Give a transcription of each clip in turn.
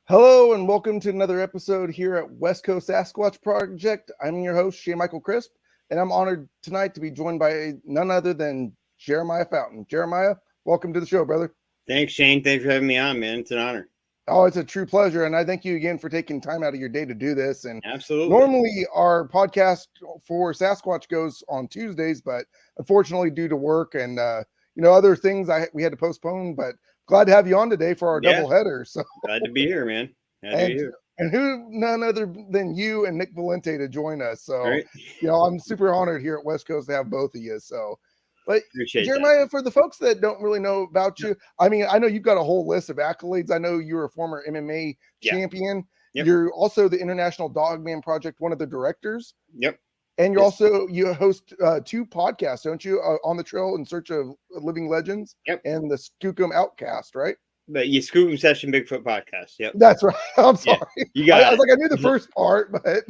Hello and welcome to another episode here at West Coast Sasquatch Project. I'm your host, Shane Michael Crisp, and I'm honored tonight to be joined by none other than Jerimiah Fountain. Jerimiah, welcome to the show, brother. Thanks, Shane. Thanks for having me on, man. It's an honor. Oh, it's a true pleasure, and I thank you again for taking time out of your day to do this. And Absolutely. normally our podcast for Sasquatch goes on Tuesdays, but unfortunately due to work and other things, we had to postpone. But glad to have you on today for our Yeah. double header. So Glad to be here, man. Glad to be here. and who none other than you and Nick Valente to join us. So Right. I'm super honored here at West Coast to have both of you. So, but Appreciate Jeremiah, that. for the folks that don't really know about you, I mean, I know you've got a whole list of accolades. I know you're a former MMA champion. Yep. You're also the International Dogman Project, one of the directors. Yep. And you host two podcasts, don't you? On the Trail in Search of Living Legends. Yep. And the Skookum Outcast, right? The Skookum Session Bigfoot podcast. Yep. That's right. I'm sorry. Yeah, you got I was like, I knew the first part, but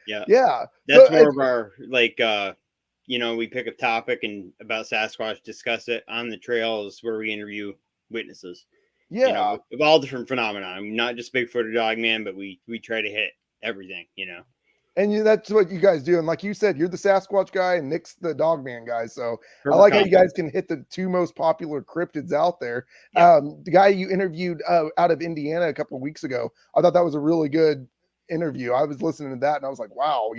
yeah. That's more of our we pick a topic and about Sasquatch, discuss it on the trails where we interview witnesses. Yeah. Of all different phenomena. I mean, not just Bigfoot or Dogman, but we try to hit everything, And that's what you guys do. And like you said, you're the Sasquatch guy and Nick's the Dogman guy. So Perfect I like how you compliment. guys can hit the two most popular cryptids out there. Yeah. The guy you interviewed out of Indiana a couple of weeks ago, I thought that was a really good interview. I was listening to that and I was like, wow,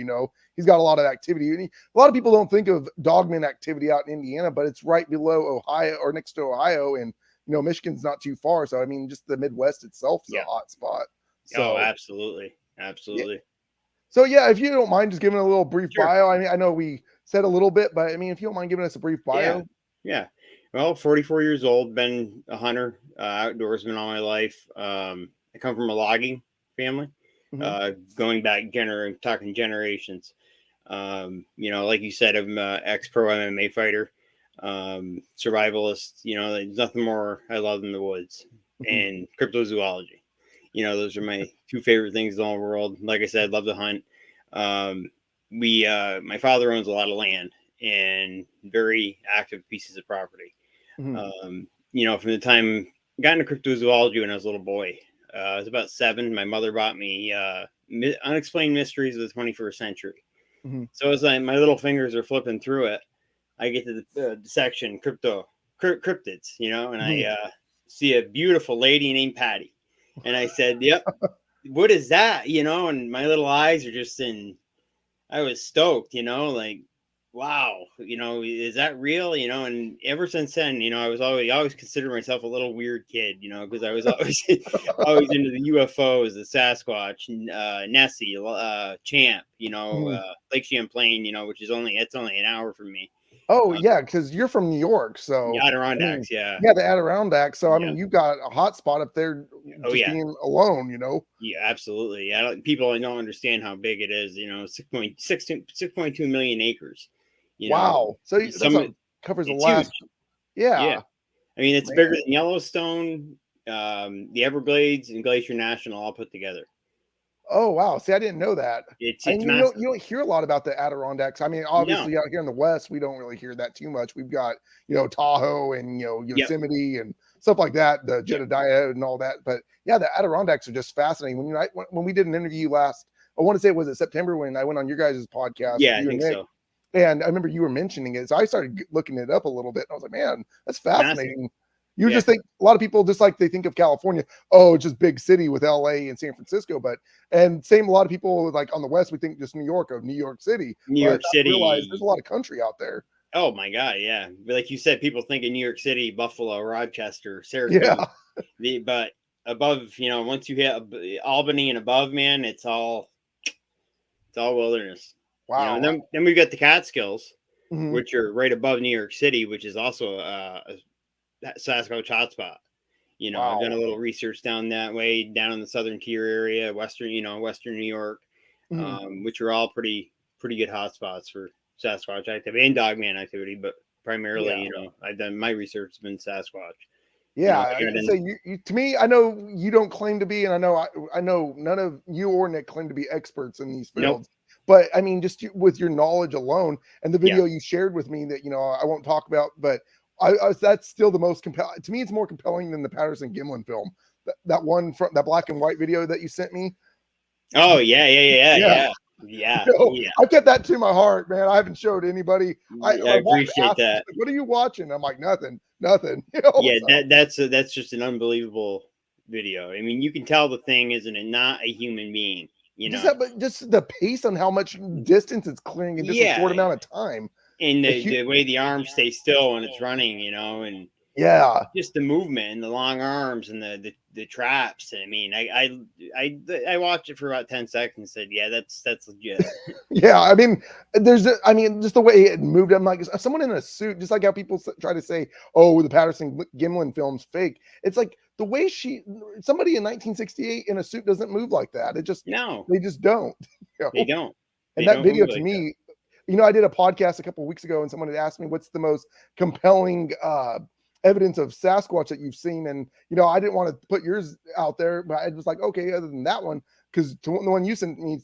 he's got a lot of activity. And a lot of people don't think of Dogman activity out in Indiana, but it's right below Ohio or next to Ohio. And, Michigan's not too far. So, I mean, just the Midwest itself is a hot spot. So, Absolutely. Absolutely. Yeah. So, if you don't mind just giving a little brief bio. I mean, I know we said a little bit, but I mean, if you don't mind giving us a brief bio. Yeah. Well, 44 years old, been a hunter, outdoorsman all my life. I come from a logging family, going back talking generations. Like you said, I'm an ex-pro MMA fighter, survivalist. There's nothing more I love than the woods and cryptozoology. Those are my two favorite things in the whole world. Like I said, love to hunt. My father owns a lot of land and very active pieces of property. From the time I got into cryptozoology when I was a little boy, I was about 7. My mother bought me Unexplained Mysteries of the 21st Century. So as my little fingers are flipping through it, I get to the section cryptids, and I see a beautiful lady named Patty. And I said, yep, what is that? And my little eyes are just I was stoked, like, wow, is that real? And ever since then, I always considered myself a little weird kid, because I was always, always into the UFOs, the Sasquatch, Nessie, Champ, Lake Champlain, which is only an hour from me. Oh, yeah, because you're from New York, so the Adirondacks, Yeah, the Adirondacks. So I mean, you've got a hot spot up there being alone, Yeah, absolutely. People don't understand how big it is. 6.2 million acres. Wow. So that covers a lot. Yeah. I mean, it's bigger than Yellowstone, the Everglades, and Glacier National all put together. Oh, wow. See, I didn't know that. It's you massive. don't hear a lot about the Adirondacks. I mean, obviously out here in the West, we don't really hear that too much. We've got, Tahoe and, Yosemite and stuff like that, the Jedediah and all that. But yeah, the Adirondacks are just fascinating. When we did an interview I want to say, was it September when I went on your guys' podcast? Yeah, I think so. And I remember you were mentioning it. So I started looking it up a little bit. And I was like, man, that's fascinating. Massive. You just think a lot of people just like they think of California, it's just big city with LA and San Francisco. And a lot of people like on the West, we think just New York City. New York City. There's a lot of country out there. Oh my God. Yeah. Like you said, people think of New York City, Buffalo, Rochester, Syracuse. Yeah. But above, once you hit Albany and above, man, it's all wilderness. Wow. And then we've got the Catskills, which are right above New York City, which is also a Sasquatch hotspot. I've done a little research down that way, down in the southern tier area, western New York, which are all pretty good hotspots for Sasquatch activity and Dogman activity, but primarily, I've done my research has been Sasquatch. Yeah, so you to me, I know you don't claim to be, and I know none of you or Nick claim to be experts in these fields. Nope. But I mean, just with your knowledge alone, and the video you shared with me that I won't talk about, but that's still the most compelling. To me, it's more compelling than the Patterson Gimlin film. that one from that black and white video that you sent me. Oh yeah. I kept that to my heart, man. I haven't showed anybody. I appreciate that. Like, what are you watching? I'm like, nothing. Yeah, that's just an unbelievable video. I mean, you can tell the thing isn't not a human being. But just the pace on how much distance it's clearing in just a short amount of time, and the way the arms stay still when it's running, and just the movement and the long arms and the traps. I mean, I watched it for about 10 seconds and said, yeah, that's legit. Yeah, I mean, just the way it moved. I'm like, someone in a suit, just like how people try to say, oh, the Patterson Gimlin film's fake. It's like the way somebody in 1968 in a suit doesn't move like that. They just don't. They don't. And that video to me, I did a podcast a couple of weeks ago, and someone had asked me what's the most compelling evidence of Sasquatch that you've seen, and I didn't want to put yours out there, but I was like, okay, other than that one, because the one you sent me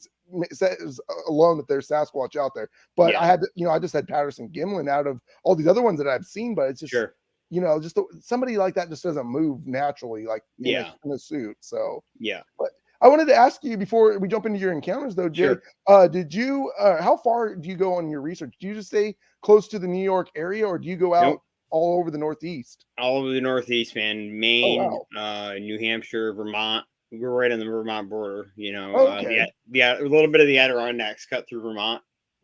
says alone that there's Sasquatch out there, but I had I just had Patterson Gimlin out of all these other ones that I've seen, but it's just just somebody like that just doesn't move naturally, like in a suit. So but I wanted to ask you before we jump into your encounters, though, Jay. Did you? How far do you go on your research? Do you just stay close to the New York area, or do you go out all over the Northeast? All over the Northeast, man. Maine, New Hampshire, Vermont. We're right on the Vermont border. A little bit of the Adirondacks cut through Vermont.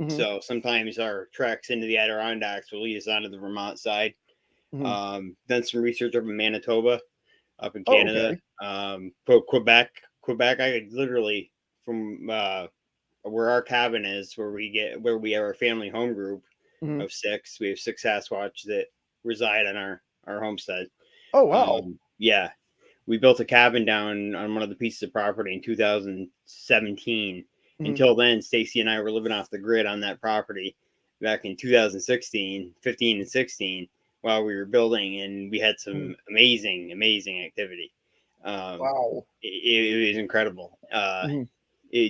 So sometimes our treks into the Adirondacks will lead us onto the Vermont side. Done some research up in Manitoba, up in Canada. Quebec. I could literally from where our cabin is, where we have our family home group of 6. We have 6 Sasquatch that reside on our homestead. Oh wow. We built a cabin down on one of the pieces of property in 2017. Until then, Stacy and I were living off the grid on that property back in 2016, 15 and 16 while we were building, and we had some amazing activity. Wow. It was incredible.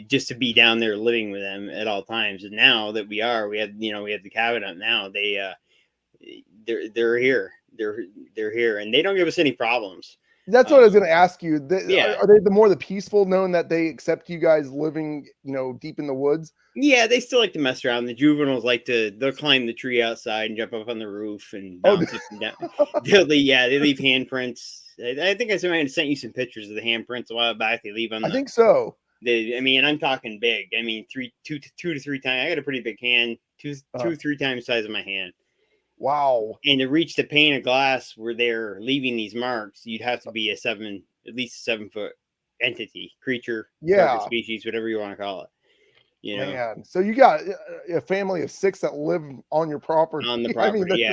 Just to be down there living with them at all times. And now that we have the cabin up now, they're here. They're here, and they don't give us any problems. That's what I was going to ask you. Are they the more peaceful, knowing that they accept you guys living, deep in the woods? Yeah, they still like to mess around. The juveniles they'll climb the tree outside and jump up on the roof and bounce up and down. They leave handprints. I think I sent you some pictures of the handprints a while back. They leave on. I think so. I'm talking big. I mean, 2 to 3 times. I got a pretty big hand. 2 3 times the size of my hand. Wow. And to reach the pane of glass where they're leaving these marks, you'd have to be at least a 7-foot entity, creature, species, whatever you want to call it. Man, so you got a family of 6 that live on your property. On the property,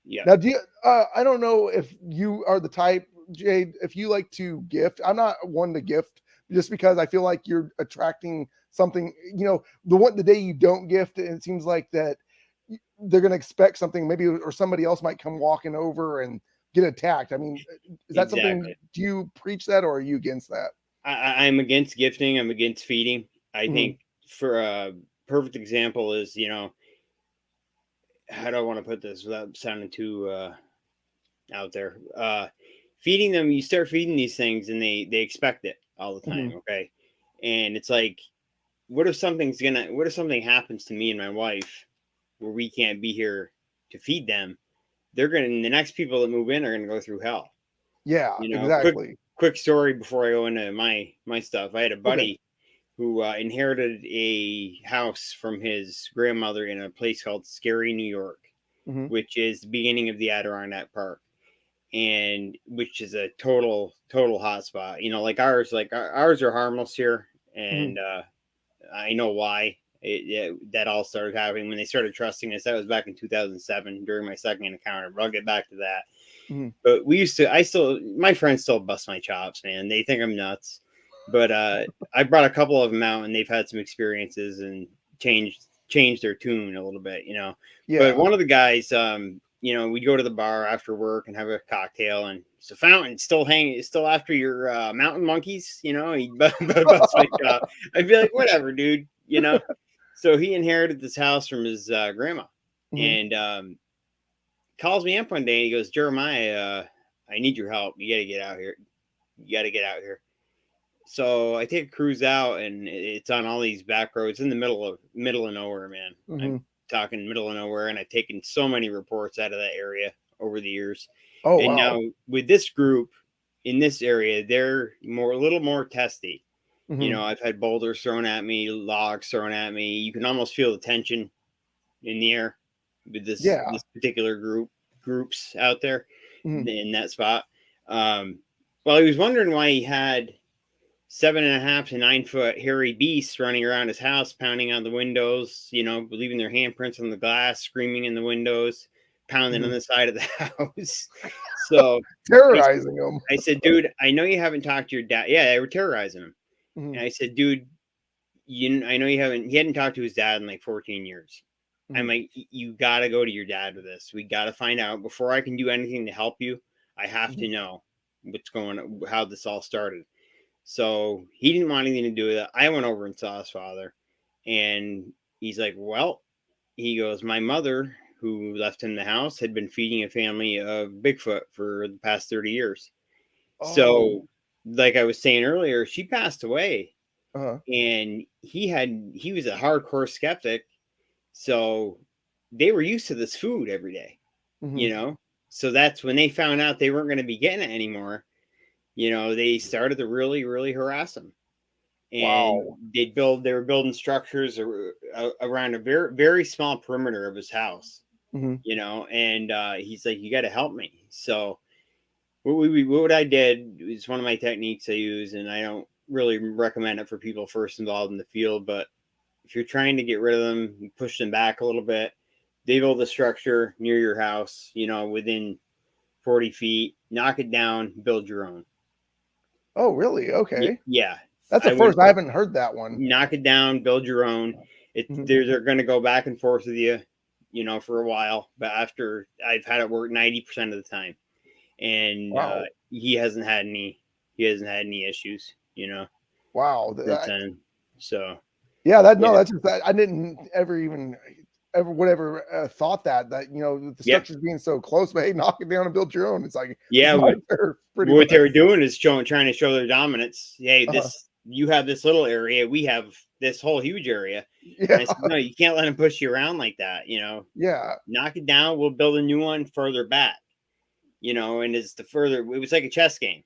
yeah. Now, do you? I don't know if you are the type, Jade, if you like to gift. I'm not one to gift, just because I feel like you're attracting something. The day you don't gift, it seems like that they're going to expect something, maybe, or somebody else might come walking over and get attacked. I mean, is that something? Do you preach that, or are you against that? I'm against gifting. I'm against feeding. I think for a perfect example is, how do I want to put this without sounding too out there? Feeding them, you start feeding these things and they expect it all the time. Okay. And it's like, what if something happens to me and my wife where we can't be here to feed them? The next people that move in are going to go through hell. Yeah, exactly. Quick story before I go into my stuff. I had a buddy who inherited a house from his grandmother in a place called Scary, New York, which is the beginning of the Adirondack Park, and which is a total hotspot. Like ours are harmless here, and I know why. That all started happening when they started trusting us. That was back in 2007 during my second encounter, but I'll get back to that. But my friends still bust my chops, man. They think I'm nuts, but I brought a couple of them out and they've had some experiences and changed their tune a little bit, But one of the guys, we'd go to the bar after work and have a cocktail, and it's a fountain still after your mountain monkeys, he'd bust my chop. I'd be like, whatever, dude, So he inherited this house from his grandma, and calls me up one day and he goes, Jeremiah, I need your help. You got to get out here. You got to get out here. So I take a cruise out, and it's on all these back roads in the middle of nowhere, man. I'm talking middle of nowhere, and I've taken so many reports out of that area over the years. Oh, and wow. now with this group in this area, they're a little more testy. You know, I've had boulders thrown at me, logs thrown at me. You can almost feel the tension in the air with this particular groups out there in that spot. Well, he was wondering why he had 7.5 to 9 foot hairy beasts running around his house, pounding on the windows, you know, leaving their handprints on the glass, screaming in the windows, pounding on the side of the house. So terrorizing them. I said, dude, I know you haven't talked to your dad. Yeah, they were terrorizing him. And I said, dude, I know he hadn't talked to his dad in like 14 years. I'm like, you got to go to your dad with this. We got to find out before I can do anything to help you. I have to know what's going on, how this all started. So he didn't want anything to do with it. I went over and saw his father, and he's like, well, he goes, my mother, who left him the house, had been feeding a family of Bigfoot for the past 30 years. So like I was saying earlier, she passed away, and he was a hardcore skeptic. So they were used to this food every day, you know? So that's when they found out they weren't going to be getting it anymore. You know, they started to really, really harass him. And they were building structures around a very, very small perimeter of his house, you know, and he's like, you got to help me. So what I did is one of my techniques I use, and I don't really recommend it for people first involved in the field, but if you're trying to get rid of them, you push them back a little bit. They build a structure near your house, you know, within 40 feet, knock it down, build your own. Oh, really? Okay. Yeah. That's the first. I haven't heard that one. Knock it down, build your own. They're going to go back and forth with you, you know, for a while. But after I've had it work 90% of the time, and he hasn't had any issues, you know. Wow. So. Yeah, that's just that. I didn't would ever thought that you know, the structures being so close, but hey, knock it down and build your own. It's like, what they were doing is trying to show their dominance. Hey, you have this little area, we have this whole huge area. And I said, no, you can't let them push you around like that, you know. Knock it down, we'll build a new one further back, you know. And it was like a chess game.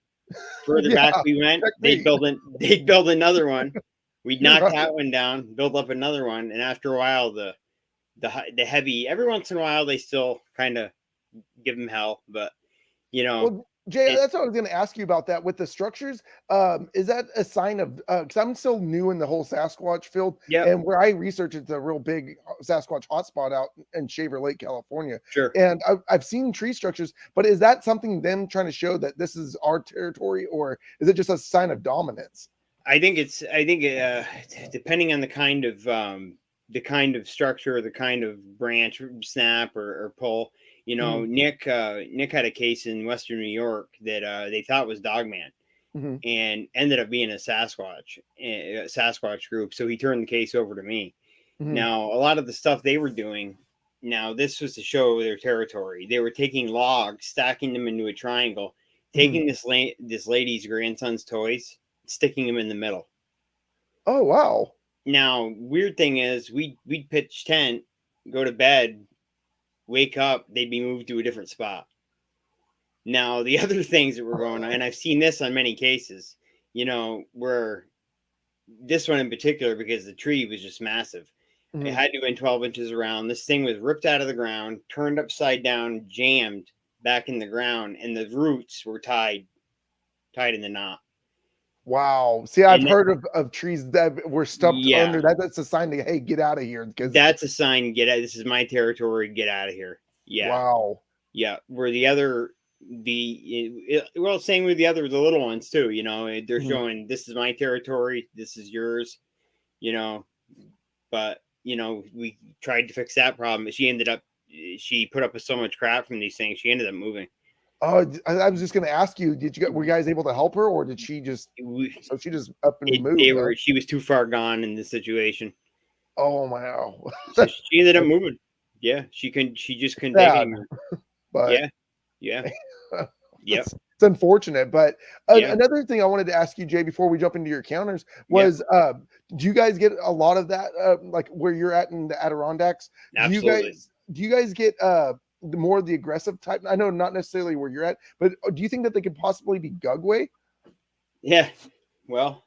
Further back we went, they'd build another one. We'd knock that one down, build up another one, and after a while, the heavy, every once in a while, they still kind of give them hell, but you know. Well, Jay, that's what I was going to ask you about that with the structures. Is that a sign of, because I'm still new in the whole Sasquatch field, and where I research, it's a real big Sasquatch hotspot out in Shaver Lake, California. And I've seen tree structures, but is that something them trying to show that this is our territory, or is it just a sign of dominance? I think depending on the kind of structure, the kind of branch, snap or pull, you know. Nick had a case in Western New York that they thought was Dogman, and ended up being a Sasquatch group. So he turned the case over to me. Now, a lot of the stuff they were doing, now this was to show their territory. They were taking logs, stacking them into a triangle, taking this lady's grandson's toys, sticking them in the middle. Oh, wow. Now, weird thing is, we'd pitch tent, go to bed, wake up, they'd be moved to a different spot. Now, the other things that were going on, and I've seen this on many cases, you know, where this one in particular, because the tree was just massive. It had to have been 12 inches around. This thing was ripped out of the ground, turned upside down, jammed back in the ground, and the roots were tied in the knot. Wow. See, I've heard of trees that were stumped under. That's a sign to, hey, get out of here. Because that's a sign, get out. This is my territory. Get out of here. Yeah. Wow. Yeah. Where the other, same with the little ones too, you know, they're showing, this is my territory. This is yours, you know. But, you know, we tried to fix that problem. But she put up with so much crap from these things. She ended up moving. Oh, I was just going to ask you, were you guys able to help her, or did she just up and moved? She was too far gone in the situation. Oh, wow. So she ended up moving. Yeah. She just couldn't take it anymore. But yeah. Yep. It's it's unfortunate. But Yeah, another thing I wanted to ask you, Jay, before we jump into your encounters yeah, was, do you guys get a lot of that, like where you're at in the Adirondacks? absolutely. Do you guys get the more of the aggressive type? I know not necessarily where you're at, but do you think that they could possibly be Gugway? Yeah. Well,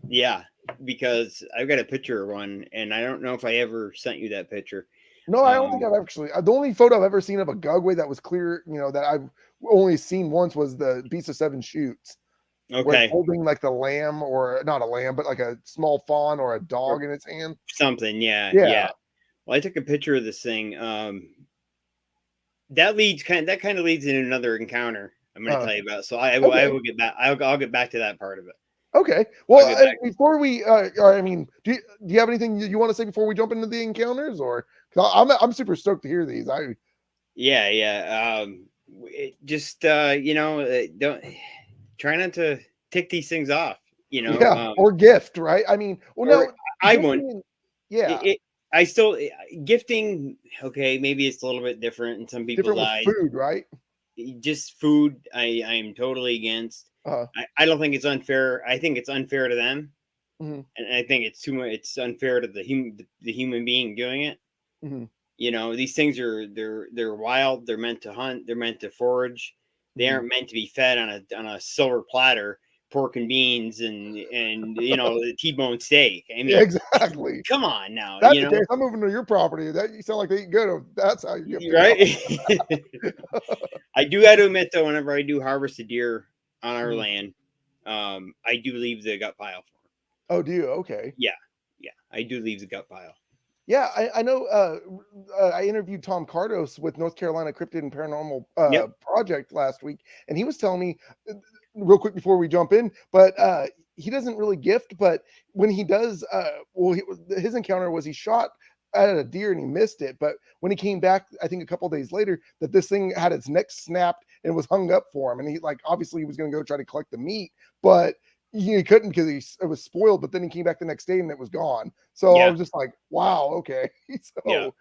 yeah, because I've got a picture of one, and I don't know if I ever sent you that picture. No, I don't think Um, I've actually. The only photo I've ever seen of a Gugway that was clear, that I've only seen once was the Beast of Seven Shoots, where it's okay, holding like the lamb, or not a lamb, but like a small fawn or a or dog in its hand. something. Yeah, Yeah. yeah. Well, I took a picture of this thing. That kind of leads into another encounter I'm going to Uh, tell you about. So I okay. will get back. I'll get back to that part of it. Okay. I'll Well, get back. before we, or, I mean, do you have anything you want to say before we jump into the encounters, or 'cause I'm super stoked to hear these. Yeah, yeah. Just don't try not to tick these things off. You know, Yeah, or gift, right? I mean, well, or no, I wouldn't. gifting, yeah, It I still gifting. Okay, maybe it's a little bit different in some people's different with eyes. food, right? Just food, I am totally against. Uh, I don't think it's unfair. I think it's unfair to them, mhm, and I think it's too much. It's unfair to the human being doing it. mhm, These things are they're wild. They're meant to hunt. They're meant to forage. They mhm. aren't meant to be fed on a silver platter, pork and beans, and the T-bone steak. I Yeah, mean, exactly. come on now, That's the case. I'm moving to your property. That you sound like they eat good. That's how you gift it out. right? I do got to admit though, whenever I do harvest a deer on our Mhm. land, I do leave the gut pile for 'em. Oh, do you? Okay. Yeah, yeah, I do leave the gut pile. Yeah, I know. I interviewed Tom Cardos with North Carolina Cryptid and Paranormal Yep. Project last week, and he was telling me, uh, real quick before we jump in, but he doesn't really gift, but when he does, his encounter was he shot at a deer and he missed it, but when he came back, I think a couple days later, that this thing had its neck snapped and was hung up for him, and he like obviously he was going to go try to collect the meat, but he couldn't because it was spoiled. But then he came back the next day and it was gone. So I Yeah, was just like, wow, okay. yeah. So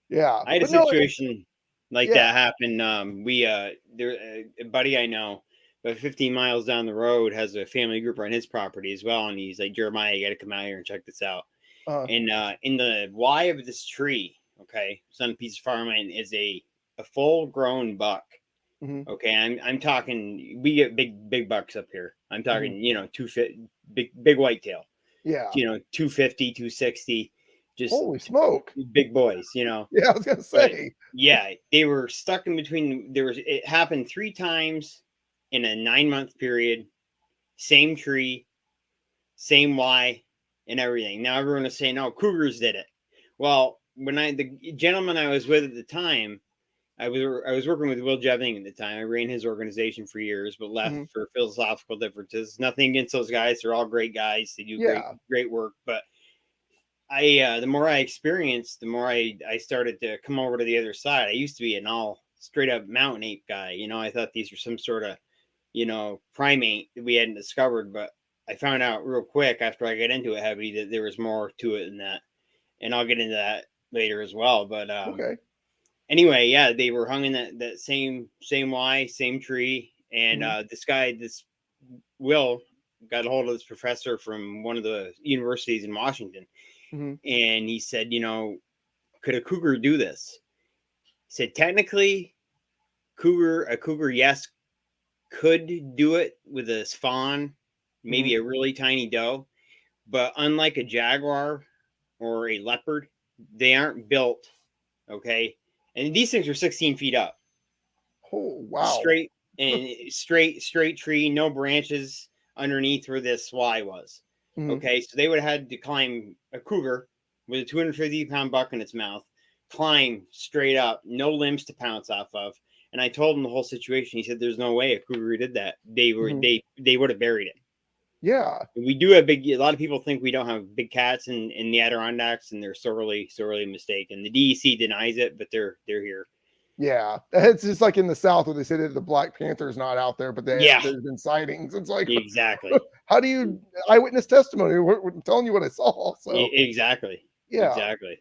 yeah, I had a but no, situation like yeah, that happen. We there a buddy I know, about 15 miles down the road, has a family group on his property as well, and he's like, Jeremiah, you got to come out here and check this out. uh, And in the Y of this tree, okay, it's on a piece of farmland, is a full grown buck. mhm, Okay, I'm talking. We get big bucks up here. I'm mhm, talking, 250, big whitetail. yeah. 250, 260, just Holy smoke! big boys. Yeah, I was gonna But say. yeah, they were stuck in between. It happened 3 times in a 9 month period. Same tree, same Y, and everything. Now everyone is saying, "Oh, cougars did it." Well, the gentleman I was with at the time, I was working with Will Jeving at the time. I ran his organization for years, but left Mhm, for philosophical differences. Nothing against those guys; they're all great guys. They do yeah, great work. But the more I experienced, the more I started to come over to the other side. I used to be an all straight up mountain ape guy. I thought these were some sort of primate that we hadn't discovered, but I found out real quick after I got into it heavy that there was more to it than that, and I'll get into that later as well. But okay. anyway, yeah, they were hung in that same Y, same tree, and Mhm, this Will got a hold of this professor from one of the universities in Washington, mhm, and he said, could a cougar do this? He said technically, a cougar, yes, could do it with a fawn, mhm, maybe a really tiny doe, but unlike a jaguar or a leopard, they aren't built. Okay, and these things are 16 feet up, oh, wow. straight and straight tree, no branches underneath where this Y was. Mhm, Okay, so they would have had to climb a cougar with a 250-pound buck in its mouth, climb straight up, no limbs to pounce off of. And I told him the whole situation. He said, "There's no way a cougar did that. mhm, They would have buried it." yeah. We do have big. A lot of people think we don't have big cats in the Adirondacks, and they're sorely mistaken. The DEC denies it, but they're here. Yeah, it's just like in the South where they say that the Black Panther's not out there, but Yeah, there's been sightings. It's like, exactly. how do you eyewitness testimony? We're telling you what I saw. So Exactly. yeah, Exactly.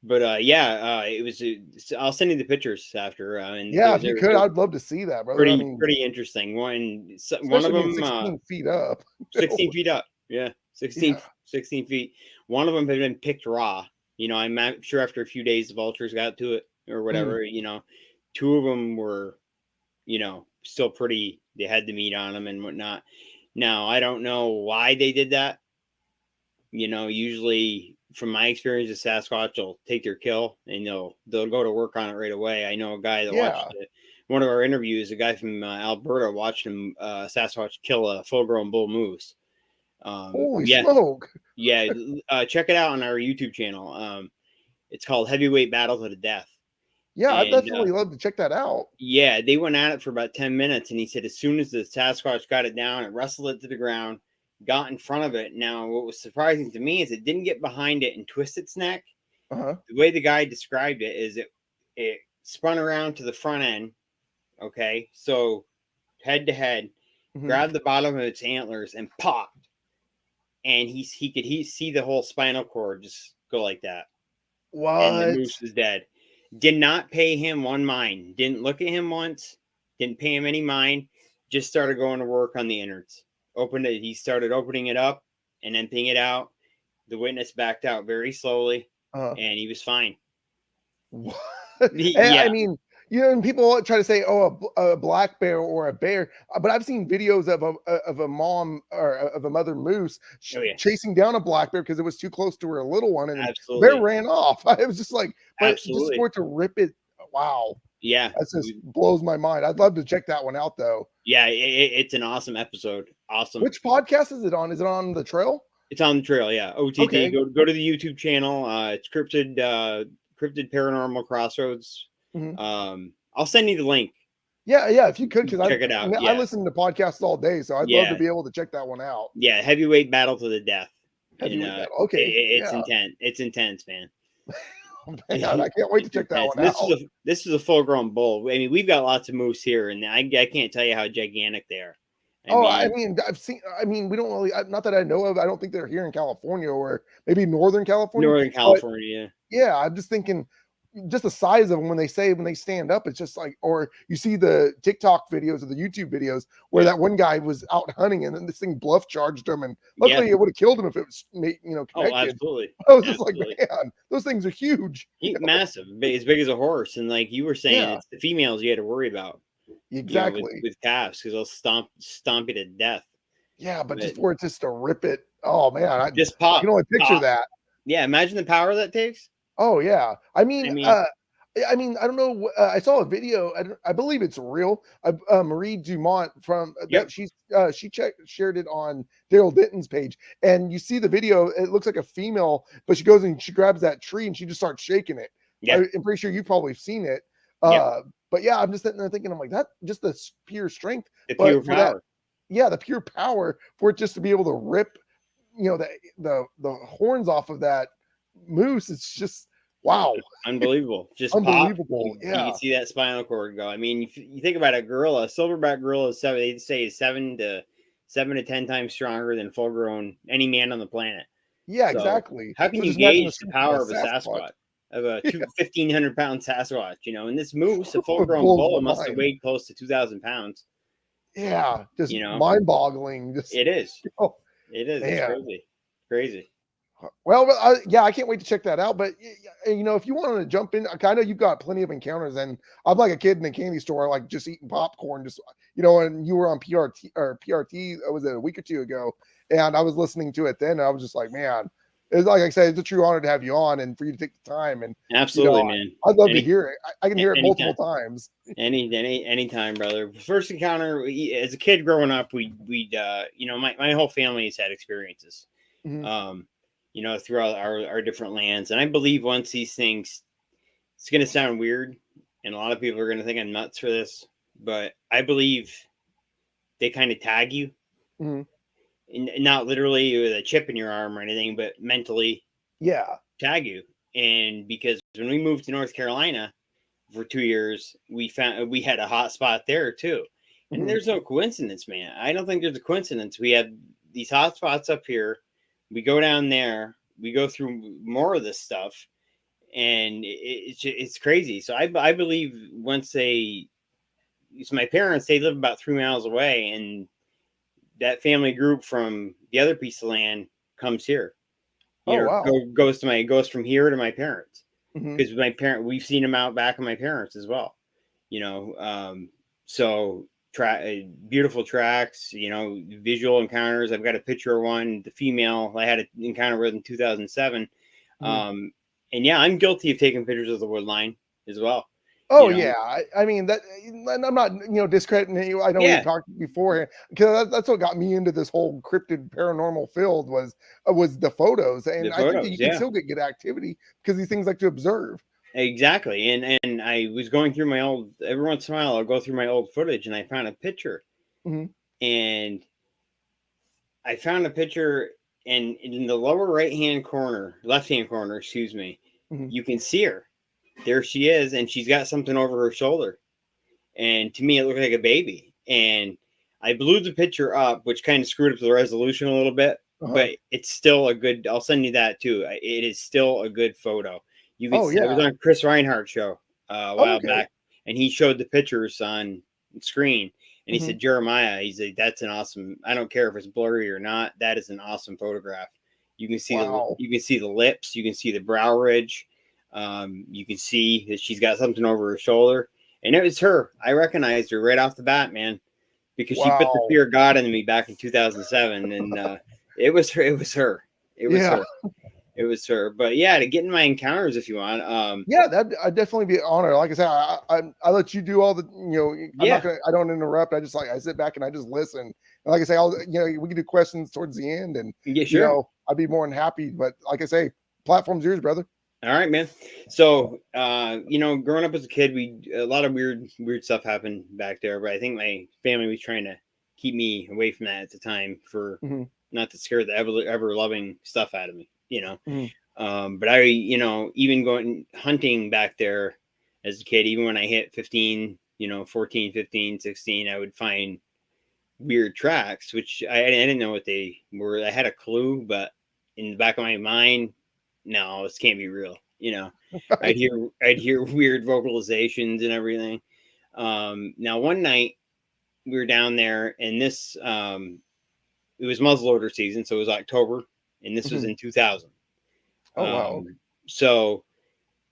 But yeah, it was. I'll send you the pictures after. And Yeah, if you could, they're I'd love to see that, brother. I pretty mean, pretty interesting. One especially of being them, 16 feet up. 16 feet up. Yeah, Yeah. 16 feet. One of them had been picked raw. I'm sure after a few days, the vultures got to it or Mhm. whatever. Two of them were, still pretty. They had the meat on them and whatnot. Now I don't know why they did that. Usually from my experience, the Sasquatch will take their kill and they'll go to work on it right away. I know a guy that watched Yeah. it. One of our interviews, a guy from Alberta watched him Sasquatch kill a full-grown bull moose. Holy Yeah, smoke. yeah. Check it out on our YouTube channel. It's called Heavyweight Battle to the Death. Yeah, I'd And definitely love to check that out. yeah, they went at it for about 10 minutes. And he said as soon as the Sasquatch got it down, it wrestled it to the ground, got in front of it. Now, what was surprising to me is it didn't get behind it and twist its neck. Uh-huh. The way the guy described it is it spun around to the front end. Okay. So head to head, Mhm. grabbed the bottom of its antlers and popped. And he could see the whole spinal cord just go like that. And the What? moose was dead. Did not pay him one mind. Didn't look at him once. Didn't pay him any mind. Just started going to work on the innards. Opened it. He started opening it up and emptying it out. The witness backed out very slowly, Uh, and he was fine. what? I Yeah, mean, and people try to say, "Oh, a black bear or a bear," but I've seen videos of a mom or of a mother moose oh yeah, chasing down a black bear because it was too close to her little one, and then the bear absolutely, ran off. I was just like, but just absolutely, for it to rip it, wow, yeah, that just blows my mind. I'd love to check that one out though. yeah. It's an awesome episode. Awesome. Which podcast is it on? Is it on the trail? It's on the trail. Yeah, OTT. Okay. Go to the YouTube channel. It's Cryptid Paranormal Crossroads. Mhm. I'll send you the link. Yeah, if you could, because Check it out. I Yeah, listen to podcasts all day, so I'd love to yeah, be able to check that one out. yeah. Heavyweight battle to the death, and Heavyweight battle. Okay, it's yeah. intense. It's intense, man. Man, I can't wait to It's check that intense. one out. This is a full grown bull. I mean, we've got lots of moose here, and I can't tell you how gigantic they are. I mean, I've seen. I mean, we don't really. Not that I know of. I don't think they're here in California or maybe Northern California. Northern But California. yeah, I'm just thinking, just the size of them when they stand up. It's just like, or you see the TikTok videos or the YouTube videos where Yeah. that one guy was out hunting and then this thing bluff charged him, and Yeah. luckily it would have killed him if it was Oh, connected. absolutely. I was just like, Absolutely. man, those things are huge. Massive, as big as a horse, and like you were saying, Yeah, it's the females you had to worry about. exactly. With calves because they'll stomp you to death. Yeah, but But just for it just to rip it. Oh man, just I can only picture pop. that. Yeah, imagine the power that takes. Oh yeah. I mean, I mean, I don't know. I saw a video. I believe it's real. Marie Dumont from yep, that shared it on Daryl Denton's page, and you see the video. It looks like a female, but she goes and she grabs that tree and she just starts shaking it. yeah, I'm pretty sure you've probably seen it. yep. But yeah, I'm just sitting there thinking, I'm like, that just the pure strength, The pure but for that, power. yeah, the pure power for it just to be able to rip, the horns off of that moose. It's just wow. Unbelievable. Just pop. Unbelievable. You Yeah. can see that spinal cord go. I mean, you think about a gorilla, a silverback gorilla is they say is 7 to 10 times stronger than full grown any man on the planet. Yeah, So exactly. how can So you just imagine the gauge the strength power of a Sasquatch. Sasquatch? Of a Yeah. 1,500-pound Sasquatch, and this moose, a full It grown blows bull, my must have mind. weighed close to 2,000 pounds. Yeah, just You know, mind-boggling. Just it is. oh It is. It's man. crazy. Crazy. Well, yeah, I can't wait to check that out. But if you want to jump in, I know you've got plenty of encounters, and I'm like a kid in a candy store, like just eating popcorn, just and you were on PRT, was it a week or two ago, and I was listening to it then, and I was just like, man, it's like I said, it's a true honor to have you on and for you to take the time, and Absolutely, man. I'd love to hear it. I can hear it anytime. multiple times. Anytime, brother. First encounter as a kid growing up, we'd my whole family has had experiences. Mhm. Throughout our different lands. And I believe once these things, it's going to sound weird, and a lot of people are going to think I'm nuts for this, but I believe they kind of tag you, Mhm. and not literally with a chip in your arm or anything, but mentally Yeah. tag you. And because when we moved to North Carolina for 2 years, we found we had a hot spot there too. And Mhm. there's no coincidence, man. I don't think there's a coincidence. We have these hot spots up here. We go down there, we go through more of this stuff, and it's crazy. So I believe once my parents, they live about 3 miles away, and that family group from the other piece of land comes here. Oh, wow. Goes from here to my parents, Mhm. because we've seen them out back of my parents as well. You know, so beautiful tracks. You know, visual encounters. I've got a picture of one, the female I had an encounter with in 2007. Mhm. And yeah, I'm guilty of taking pictures of the wood line as well. Oh You know, yeah, I mean that, and I'm not discrediting you. I know we had yeah, talked before because that's what got me into this whole cryptid paranormal field was the photos, the and I think that you photos, can yeah. still get good activity because these things like to observe. Exactly. And I was going through my old, every once in a while I'll go through my old footage, and I found a picture, Mhm. and I found a picture, and in the lower left hand corner, excuse me, Mhm. you can see her. There she is, and she's got something over her shoulder. And to me, it looked like a baby. And I blew the picture up, which kind of screwed up the resolution a little bit, Uh-huh. but it's still a good. I'll send you that too. It is still a good photo. You could. Oh I was yeah. on Chris Reinhardt show a Oh, while okay. back, and he showed the pictures on screen, and he Mhm. said, Jeremiah, he said, that's an awesome. I don't care if it's blurry or not. That is an awesome photograph. Wow. You can see the lips. You can see the brow ridge. You can see that she's got something over her shoulder, and it was her. I recognized her right off the bat, man, because she put the Wow. fear of God into me back in 2007, and it was her. It was her. It was Yeah. her. It was her. But yeah, to get in my encounters if you want. Yeah, that I'd definitely be an honor. Like I said, I let you do all the I'm not Yeah, gonna, I don't interrupt. I just like I sit back and I just listen. And like I say, I'll we can do questions towards the end, and yeah, sure. I'd be more than happy. But like I say, platform's yours, brother. All right, man. So, growing up as a kid, a lot of weird stuff happened back there. But I think my family was trying to keep me away from that at the time, for Hmm. not to scare the ever loving stuff out of me. Hmm. But I, even going hunting back there as a kid, even when I hit 15, 14, 15, 16, I would find weird tracks, which I didn't know what they were. I had a clue, but in the back of my mind, no, this can't be real. Right. I'd hear weird vocalizations and everything. Now one night we were down there, and it was muzzleloader season, so it was October, and this was Hmm. in 2000. Oh wow. So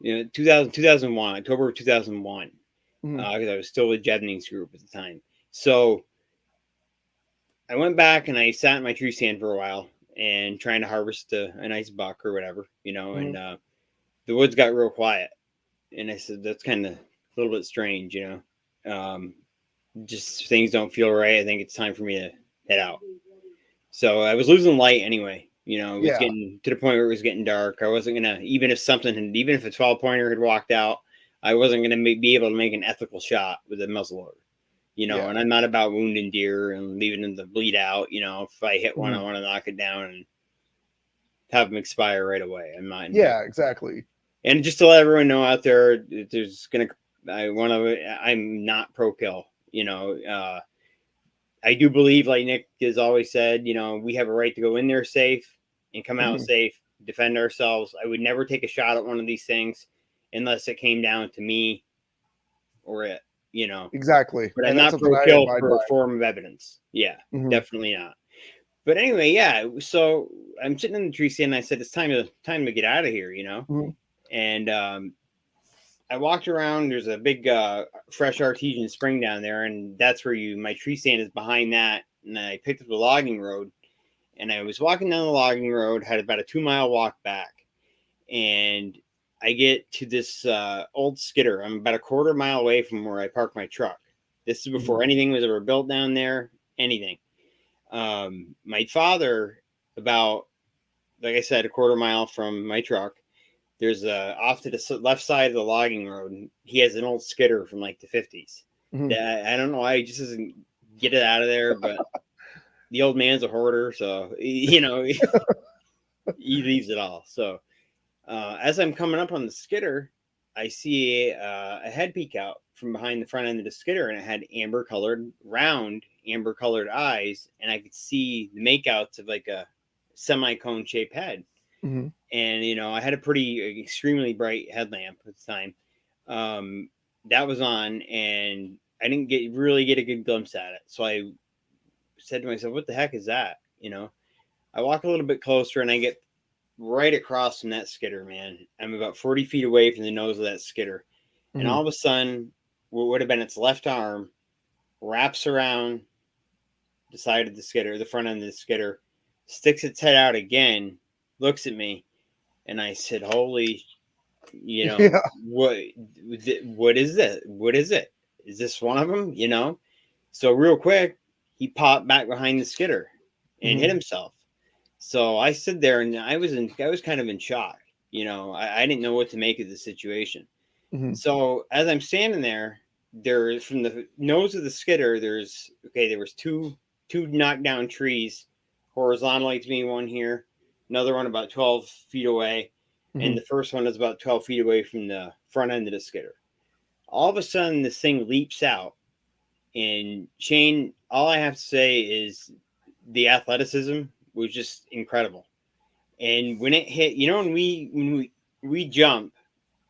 2001, October of 2001, Hmm. because I was still with Jennings Group at the time. So I went back and I sat in my tree stand for a while and trying to harvest a nice buck or whatever, Hmm. and the woods got real quiet. And I said, that's kind of a little bit strange, just things don't feel right. I think it's time for me to head out. So I was losing light anyway. It was Yeah. getting to the point where it was getting dark. I wasn't going to, even if a 12 pointer had walked out, I wasn't going to be able to make an ethical shot with a muzzleloader. Yeah. And I'm not about wounding deer and leaving them to bleed out. If I hit one, Hmm. I want to knock it down and have them expire right away. I'm not into Yeah. it. Exactly. And just to let everyone know out there, I'm not pro kill. I do believe, like Nick has always said, we have a right to go in there safe and come out Hmm. safe, defend ourselves. I would never take a shot at one of these things unless it came down to me or it, you know. Exactly. But I'm And that's not something pro I kill abide for by. a form of evidence. Yeah, Hmm. definitely not. But anyway, yeah. So I'm sitting in the tree stand, and I said, "It's time to get out of here." Hmm. And I walked around. There's a big fresh artesian spring down there, and that's where my tree stand is behind that. And I picked up the logging road, and I was walking down the logging road, had about a 2 mile walk back, and I get to this old skidder. I'm about a quarter mile away from where I parked my truck. This is Hmm. before anything was ever built down there, anything. My father, about, like I said, a quarter mile from my truck, there's off to the left side of the logging road. He has an old skidder from like the 50s. Hmm. That I don't know why he just doesn't get it out of there, but the old man's a hoarder, so he leaves it all. So as I'm coming up on the skidder, I see a head peek out from behind the front end of the skidder, and it had amber colored eyes, and I could see the makeouts of like a semi cone shaped head. Mm-hmm. And I had a pretty extremely bright headlamp at the time. That was on, and I didn't really get a good glimpse at it. So I said to myself, "What the heck is that?" I walk a little bit closer, and I get right across from that skidder. Man, I'm about 40 feet away from the nose of that skidder, and Mm-hmm. all of a sudden, what would have been its left arm wraps around the side of the skidder, the front end of the skidder, sticks its head out again, looks at me, and I said, "Holy, Yeah. what is this? What is it? Is this one of them?" So real quick, he popped back behind the skidder and Mm-hmm. hit himself. So I stood there and I was kind of in shock. I didn't know what to make of the situation. Mm-hmm. So as I'm standing there from the nose of the skidder, there was two knockdown trees, horizontally to me, one here, another one about 12 feet away, Mm-hmm. and the first one is about 12 feet away from the front end of the skidder. All of a sudden, this thing leaps out, and Shane, all I have to say is the athleticism was just incredible. And when it hit, when we jump,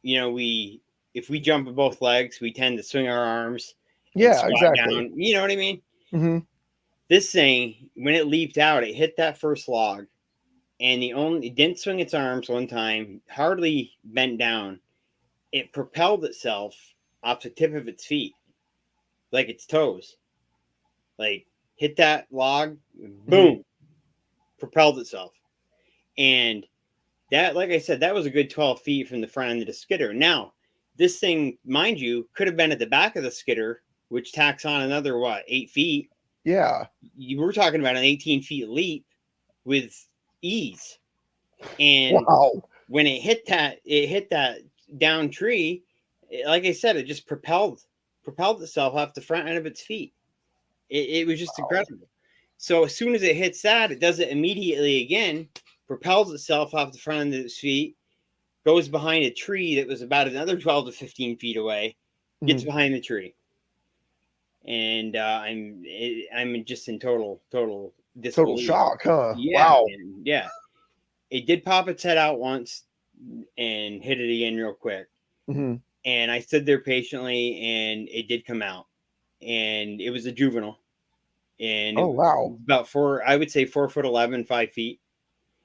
we if we jump with both legs, we tend to swing our arms and Yeah, squat exactly. down. You know what I mean? Mm-hmm. This thing, when it leaped out, it hit that first log, and it didn't swing its arms one time, hardly bent down. It propelled itself off the tip of its feet, like its toes, like hit that log, Mm-hmm. boom, propelled itself. And that, like I said, that was a good 12 feet from the front end of the skidder. Now, this thing, mind you, could have been at the back of the skidder, which tacks on another, 8 feet. Yeah. You were talking about an 18 feet leap with ease. And Wow. when it hit that down tree, like I said, it just propelled itself off the front end of its feet. It was just Wow. incredible. So as soon as it hits that, it does it immediately again, propels itself off the front end of its feet, goes behind a tree that was about another 12 to 15 feet away, gets Mm-hmm. behind the tree. And I'm just in total Total disbelief. shock, huh? Yeah, Wow. man. Yeah. It did pop its head out once and hit it again real quick. Mm-hmm. And I stood there patiently, and it did come out. And it was a juvenile. And it Oh, was wow. about I would say 4'11", 5 feet.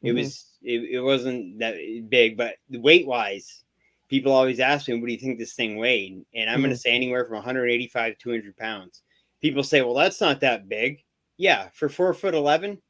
Mm-hmm. It wasn't that big, but weight wise, people always ask me, "What do you think this thing weighed?" And I'm going Mm-hmm. to say anywhere from 185 to 200 pounds. People say, "Well, that's not that big." Yeah, for 4'11",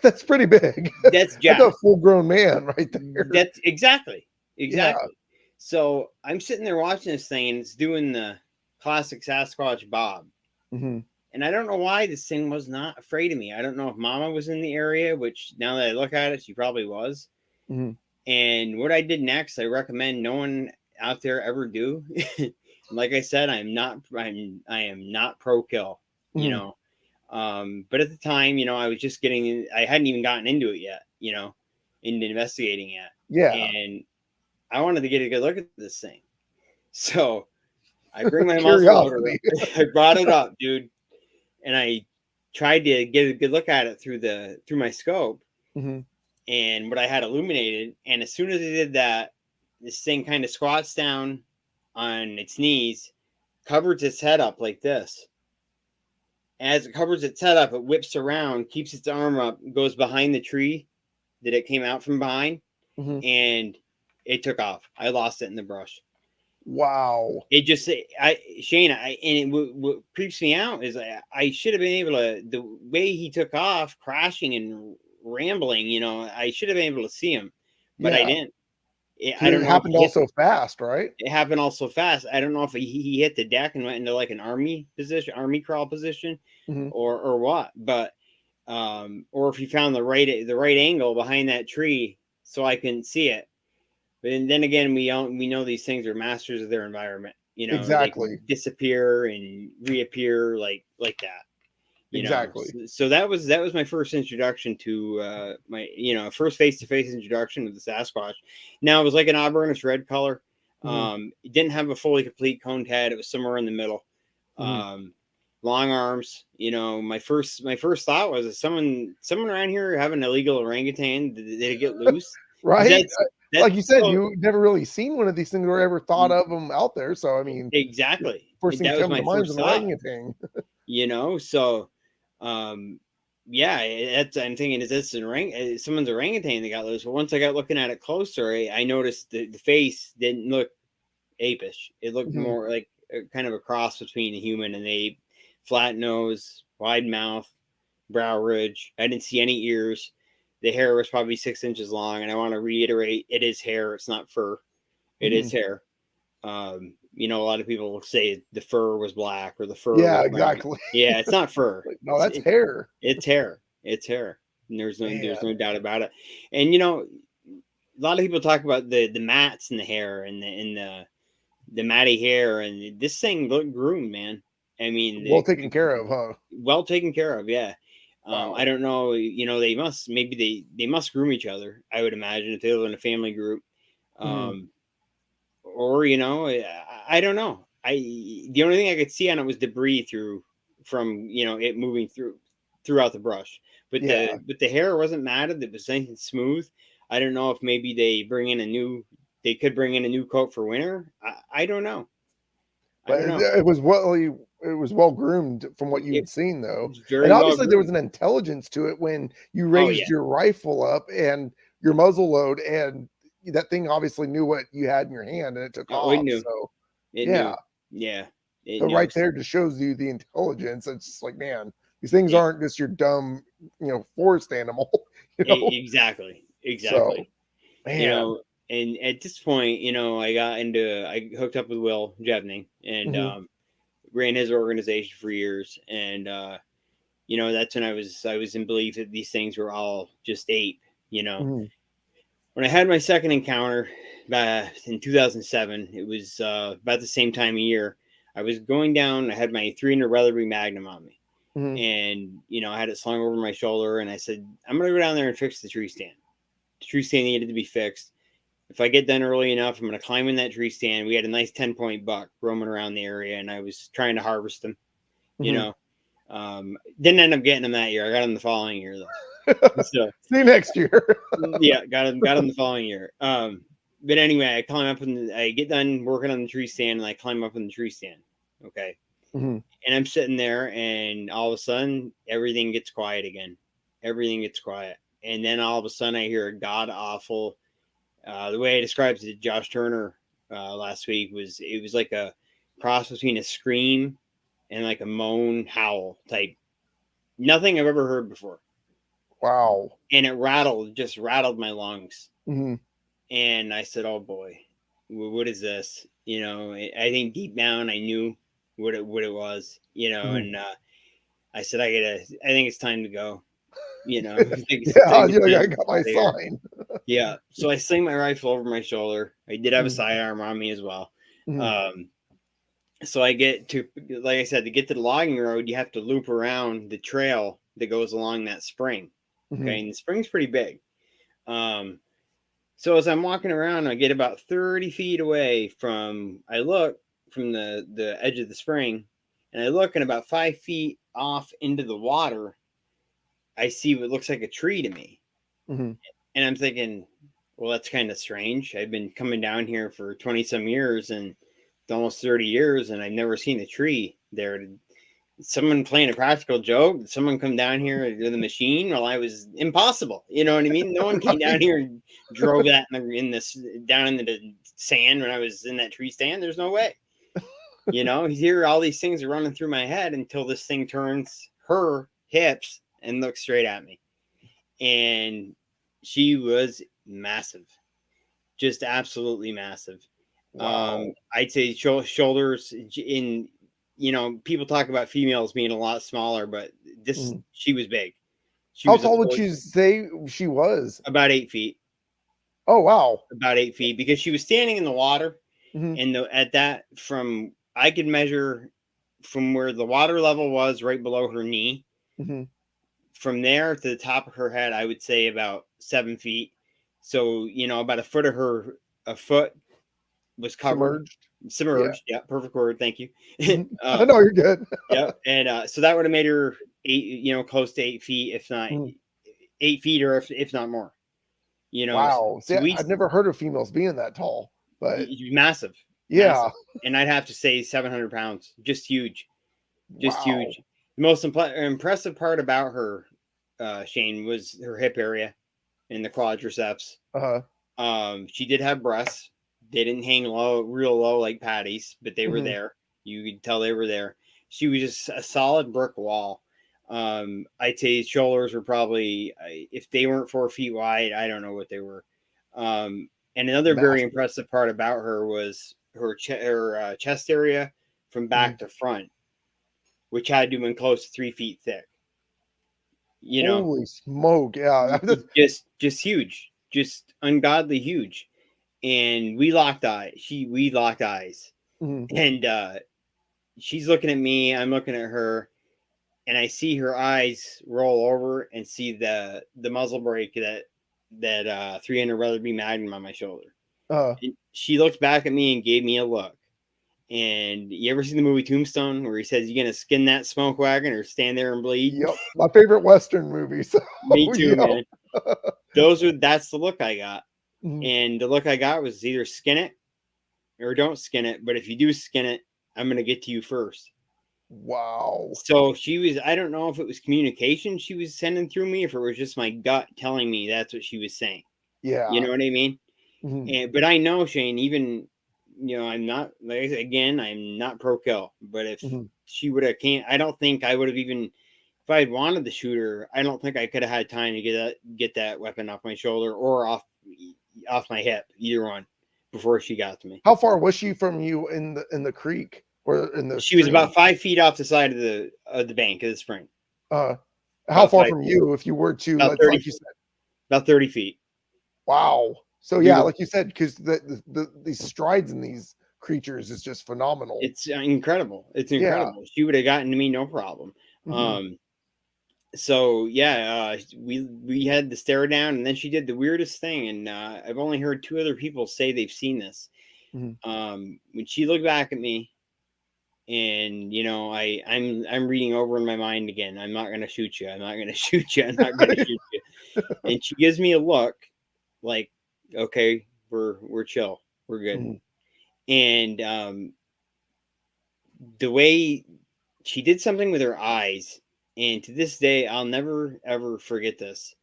That's pretty big. that's That's a jacked. full-grown man right there. That's exactly, Yeah. exactly. So I'm sitting there watching this thing, and it's doing the classic Sasquatch bob. Mm-hmm. And I don't know why this thing was not afraid of me. I don't know if Mama was in the area, which now that I look at it, she probably was. Mm-hmm. And what I did next, I recommend no one out there ever do. Like I said, I am not pro kill, you Mm-hmm. know. But at the time, I was just I hadn't even gotten into it yet, into investigating yet. Yeah. And I wanted to get a good look at this thing. So I bring my muzzle loader Curiosity. up. I brought it up, dude, and I tried to get a good look at it through my scope Mm-hmm. and what I had illuminated. And as soon as I did that, this thing kind of squats down on its knees, covers its head up like this. As it covers its head up, it whips around, keeps its arm up, goes behind the tree that it came out from behind, Mm-hmm. and it took off. I lost it in the brush. Wow. It just, Shane, what creeps me out is I should have been able to, the way he took off, crashing and rambling, I should have been able to see him, but I Yeah. didn't. I Because don't it know if happened all so fast, right? it happened all so fast. I don't know if he hit the deck and went into like an army crawl position, Mm-hmm. or what, but or if he found the right angle behind that tree so I couldn't see it. But then again, we know these things are masters of their environment. They can Exactly. disappear and reappear like that. Exactly. So that was my first introduction to my first face-to-face introduction to the Sasquatch. Now it was like an auburnish red color. Mm-hmm. It didn't have a fully complete coned head. It was somewhere in the middle. Mm-hmm. Long arms. My first thought was, is someone around here have an illegal orangutan? Did it get loose? Right? That's Like you said, so you never really seen one of these things or ever thought of them out there. So, I mean, exactly. first thing That was coming to my mind is first an thought. orangutan. So yeah, that's I'm thinking, is this someone's orangutan that got loose? But once I got looking at it closer, I noticed the face didn't look apish. It looked Mhm. more like kind of a cross between a human and an ape. Flat nose, wide mouth, brow ridge. I didn't see any ears. The hair was probably 6 inches long, and I want to reiterate, it is hair. It's not fur. It is Mhm. hair. A lot of people will say the fur was black or the fur Yeah, was brown. exactly. Yeah, it's not fur. Like, no, It's that's it, hair. it's hair. It's hair. And there's Man. no doubt about it. And a lot of people talk about the mats in the hair and the matty hair, and this thing looked groomed, man. I mean, Well taken care of, huh? well taken care of. Yeah. I Wow. don't know. They must groom each other. I would imagine if they live in a family group. Mhm. Um, or I don't know. The only thing I could see on it was debris from it moving throughout the brush, but Yeah. the hair wasn't matted. It was nice and smooth. I don't know if maybe they could bring in a new coat for winter. I don't know. I But don't it know. it was well groomed from what It you'd seen, though, was and very well obviously there was groomed. an intelligence to it when you Oh yeah. raised your rifle up and your muzzle load, and that thing obviously knew what you had in your hand, and it took Oh, it off. knew. So, It yeah. knew. Yeah, it So knew. right there just shows you the intelligence. It's just like, man, these things It, aren't just your dumb, forest animal, you know? exactly. So, Exactly. you man. know, and at this point, I hooked up with Will Jevning and Mhm, ran his organization for years. And, that's when I was in belief that these things were all just ape. mhm, When I had my second encounter back in 2007, it was about the same time of year. I was going down, I had my 300 Weatherby Magnum on me. mhm, And, I had it slung over my shoulder, and I said, I'm going to go down there and fix the tree stand. The tree stand needed to be fixed. If I get done early enough, I'm going to climb in that tree stand. We had a nice 10-point buck roaming around the area, and I was trying to harvest him. You mhm. know, didn't end up getting him that year. I got him the following year though. So See you next year. yeah, got him the following year. But anyway, I climb up and I get done working on the tree stand, and I climb up in the tree stand. Okay, Mhm, and I'm sitting there, and all of a sudden, everything gets quiet again. Everything gets quiet, and then all of a sudden, I hear a god awful. The way I described it to Josh Turner last week was it was like a cross between a scream and like a moan howl type. Nothing I've ever heard before. wow. And just rattled my lungs. Mhm, And I said, "Oh boy, what is this?" I think deep down I knew what it was. mhm. And I said, I think it's time to go. I think Yeah, it's time I to got get my out of here. sign. Yeah. So I sling my rifle over my shoulder. I did have a Mhm, sidearm on me as well. mhm, Um, so I get to, like I said, to get to the logging road, you have to loop around the trail that goes along that spring. mhm. Okay. And the spring's pretty big. Um, so as I'm walking around, I get about 30 feet away I look from the edge of the spring, and I look, and about 5 feet off into the water, I see what looks like a tree to me. Mhm. And I'm thinking, well, that's kind of strange. I've been coming down here for 20 some years, and it's almost 30 years, and I've never seen a tree there. Did someone playing a practical joke? Did someone come down here with a machine? Well, I was impossible. You know what I mean? No one came down here and drove that in this down into the sand when I was in that tree stand. There's no way. Here all these things are running through my head until this thing turns her hips and looks straight at me. And she was massive, just absolutely massive. Wow. I'd say shoulders in, people talk about females being a lot smaller, but Mhm. she was big. She How was tall would you say she was? about 8 feet, Oh, wow. about 8 feet, because she was standing in the water. Mhm, And at that, I could measure from where the water level was right below her knee. mhm. From there to the top of her head, I would say about 7 feet. So, about a foot was covered, Submerged? Yeah. submerged. Yeah, perfect word. Thank you. Mhm. I know, you're good. Yeah, and so that would have made her close to 8 feet, if not Mhm. 8 feet, or if not more. You know, Wow. See, so we I've never heard of females being that tall, but massive, yeah. massive, and I'd have to say 700 pounds, just huge, just Wow. huge. The most impressive part about her, Shane, was her hip area and the quadriceps. Uh-huh. She did have breasts. They didn't hang low, real low like Patty's, but they were Mhm. there. You could tell they were there. She was just a solid brick wall. I'd say shoulders were probably, if they weren't 4 feet wide, I don't know what they were. And another very Massive. impressive part about her was her chest area from Mhm. back to front, which had to have been close to 3 feet thick. You know, Holy smoke. Yeah. just huge, just ungodly huge. And we locked eyes, Mhm. and she's looking at me, I'm looking at her, and I see her eyes roll over and see the muzzle brake that 300 Weatherby Magnum on my shoulder. Uh, And she looked back at me and gave me a look. And you ever seen the movie Tombstone where he says, "You gonna skin that smoke wagon or stand there and bleed?" yep. My favorite Western movie. So, Me too, yep. man. That's the look I got. Mhm. And the look I got was either skin it or don't skin it. But if you do skin it, I'm gonna get to you first. Wow. So she was, I don't know if it was communication she was sending through me, if it was just my gut telling me that's what she was saying. You Yeah. know what I mean? Mhm. And but I know, Shane, even, I'm not, like I said, again, I'm not pro kill, but if Mhm. she would have can't, I don't think I would have even, if I had wanted to shoot her, I don't think I could have had time to get that weapon off my shoulder or off my hip, either one, before she got to me. How far was she from you in the creek or in the She was stream? about 5 feet off the side of the bank of the spring. Uh, how About far five from feet. you if you were to, About let's 30 like you feet. said, About 30 feet. wow. So We yeah, were like you said, because these strides in these creatures is just phenomenal. It's incredible. It's Yeah. incredible. She would have gotten to me no problem. Mhm. So yeah, we had to stare her down, and then she did the weirdest thing, and I've only heard two other people say they've seen this. Mhm. When she looked back at me, and I'm reading over in my mind again. I'm not gonna shoot you. I'm not gonna shoot you. I'm not gonna shoot you. And she gives me a look, like, okay, we're chill, we're good. Mhm. And the way she did something with her eyes, and to this day I'll never ever forget this.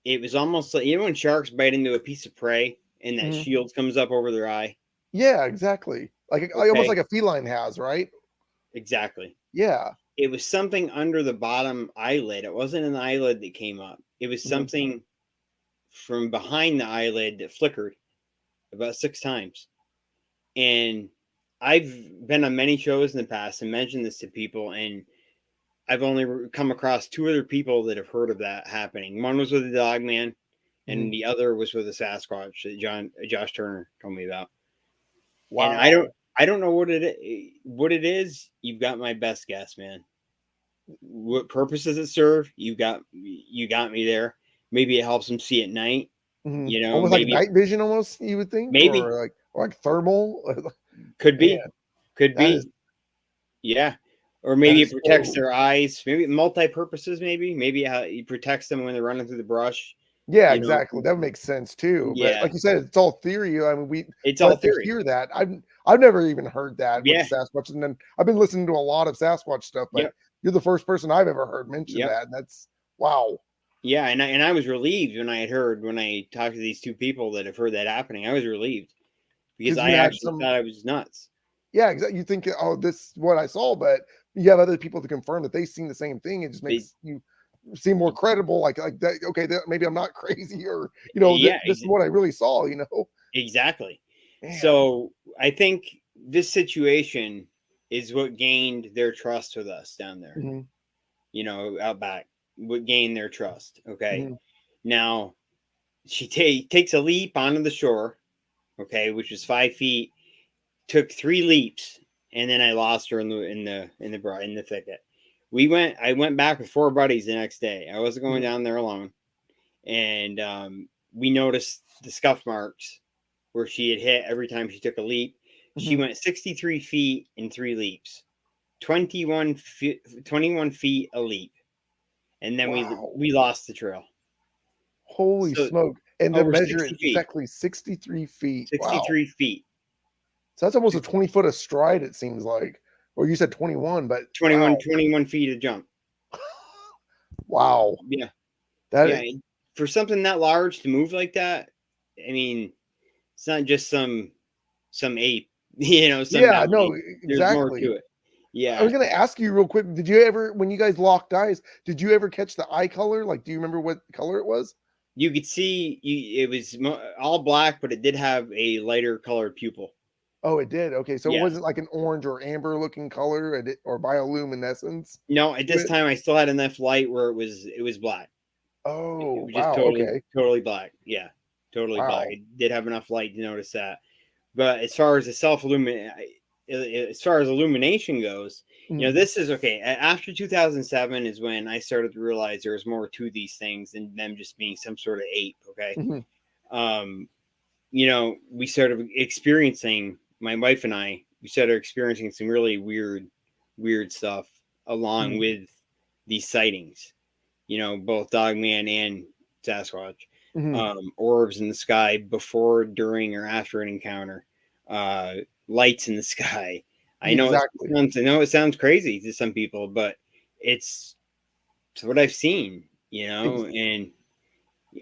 It was almost like, when sharks bite into a piece of prey and that Mhm. shield comes up over their eye. Yeah, exactly. Like almost like Okay, a feline has, right? exactly. Yeah. It was something under the bottom eyelid. It wasn't an eyelid that came up. It was Mhm. something from behind the eyelid that flickered about 6 times. And I've been on many shows in the past and mentioned this to people, and I've only come across two other people that have heard of that happening. One was with a dog man, Mhm. and the other was with a Sasquatch that Josh Turner told me about. And Wow. I don't know what it is. You've got my best guess, man. What purpose does it serve? You got me there. Maybe it helps them see at night. Mhm. You know, Almost like maybe night vision almost, you would think, maybe or like thermal. could Man, be, could that is be, yeah. Or that maybe it is protects so their eyes. Maybe multi purposes. Maybe it protects them when they're running through the brush. yeah, You know, exactly. That would make sense too. But yeah. like you said, it's all theory. I mean, It's all but to theory. hear that, I've never even heard that with Yeah. Sasquatch. And then I've been listening to a lot of Sasquatch stuff, but Yep. you're the first person I've ever heard mention Yep. that. And that's wow. Yeah. And I was relieved when I talked to these two people that have heard that happening. I was relieved because Because I you had actually some, thought I was nuts. yeah, exactly. You think, oh, this is what I saw, but you have other people to confirm that they've seen the same thing. It just They, makes you seem more credible. Like that. Okay, maybe I'm not crazy, or yeah, this is what I really saw. exactly. Man. So I think this situation is what gained their trust with us down there, Mhm. out back, what gained their trust. Okay. Mhm. Now she takes a leap onto the shore, okay, which is 5 feet, took 3 leaps, and then I lost her in the thicket. I went back with 4 buddies the next day. I wasn't going Mhm. down there alone. And we noticed the scuff marks where she had hit every time she took a leap. She Mhm. went 63 feet in 3 leaps, 21 feet a leap, and then we Wow. we lost the trail. Holy So smoke. And the Over measure 60 is feet. exactly 63 feet. Wow. 63 feet. So that's almost a 20-foot a stride, it seems like. Or you said 21, but 21 feet of jump. wow. Yeah. That Yeah. For something that large to move like that, I mean, it's not just some ape, some yeah, mountain no, ape. There's more exactly. to it. I was Yeah. gonna ask you real quick, did you ever, when you guys locked eyes, did you ever catch the eye color? Like, do you remember what color it was? You could see it was all black, but it did have a lighter colored pupil. Oh, it did. Okay, so it Yeah. wasn't like an orange or amber looking color or bioluminescence No, at to this it? time I still had enough light where it was black. It Oh, was just wow. Okay. totally black. Yeah, totally black. Wow. It did have enough light to notice that. But as far as the self illuminate, as far as illumination goes, Mhm. this is okay. After 2007 is when I started to realize there was more to these things than them just being some sort of ape. Okay. Mhm. Um, we started experiencing, my wife and I, we started experiencing some really weird stuff along Mhm. with these sightings, both Dogman and Sasquatch, Mhm. orbs in the sky before, during, or after an encounter, uh, lights in the sky. Exactly. I know it sounds crazy to some people, but it's, it's what I've seen, Ex and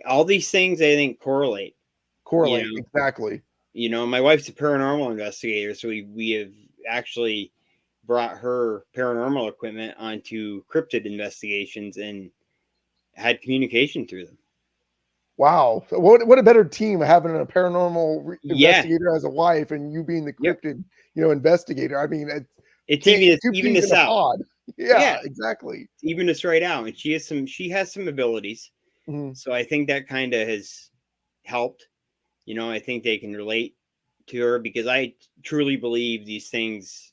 all these things I think correlate, you correlate. know, Exactly. my wife's a paranormal investigator, so we have actually brought her paranormal equipment onto cryptid investigations and had communication through them. Wow. So what a better team having a paranormal Yeah. investigator as a wife and you being the Yep. cryptid, investigator. I mean, it It's can't even two even peas this in a out. pod. Yeah. Yeah, exactly. Even this right out. And she has some abilities. Mhm. So I think that kind of has helped. I think they can relate to her because I truly believe these things.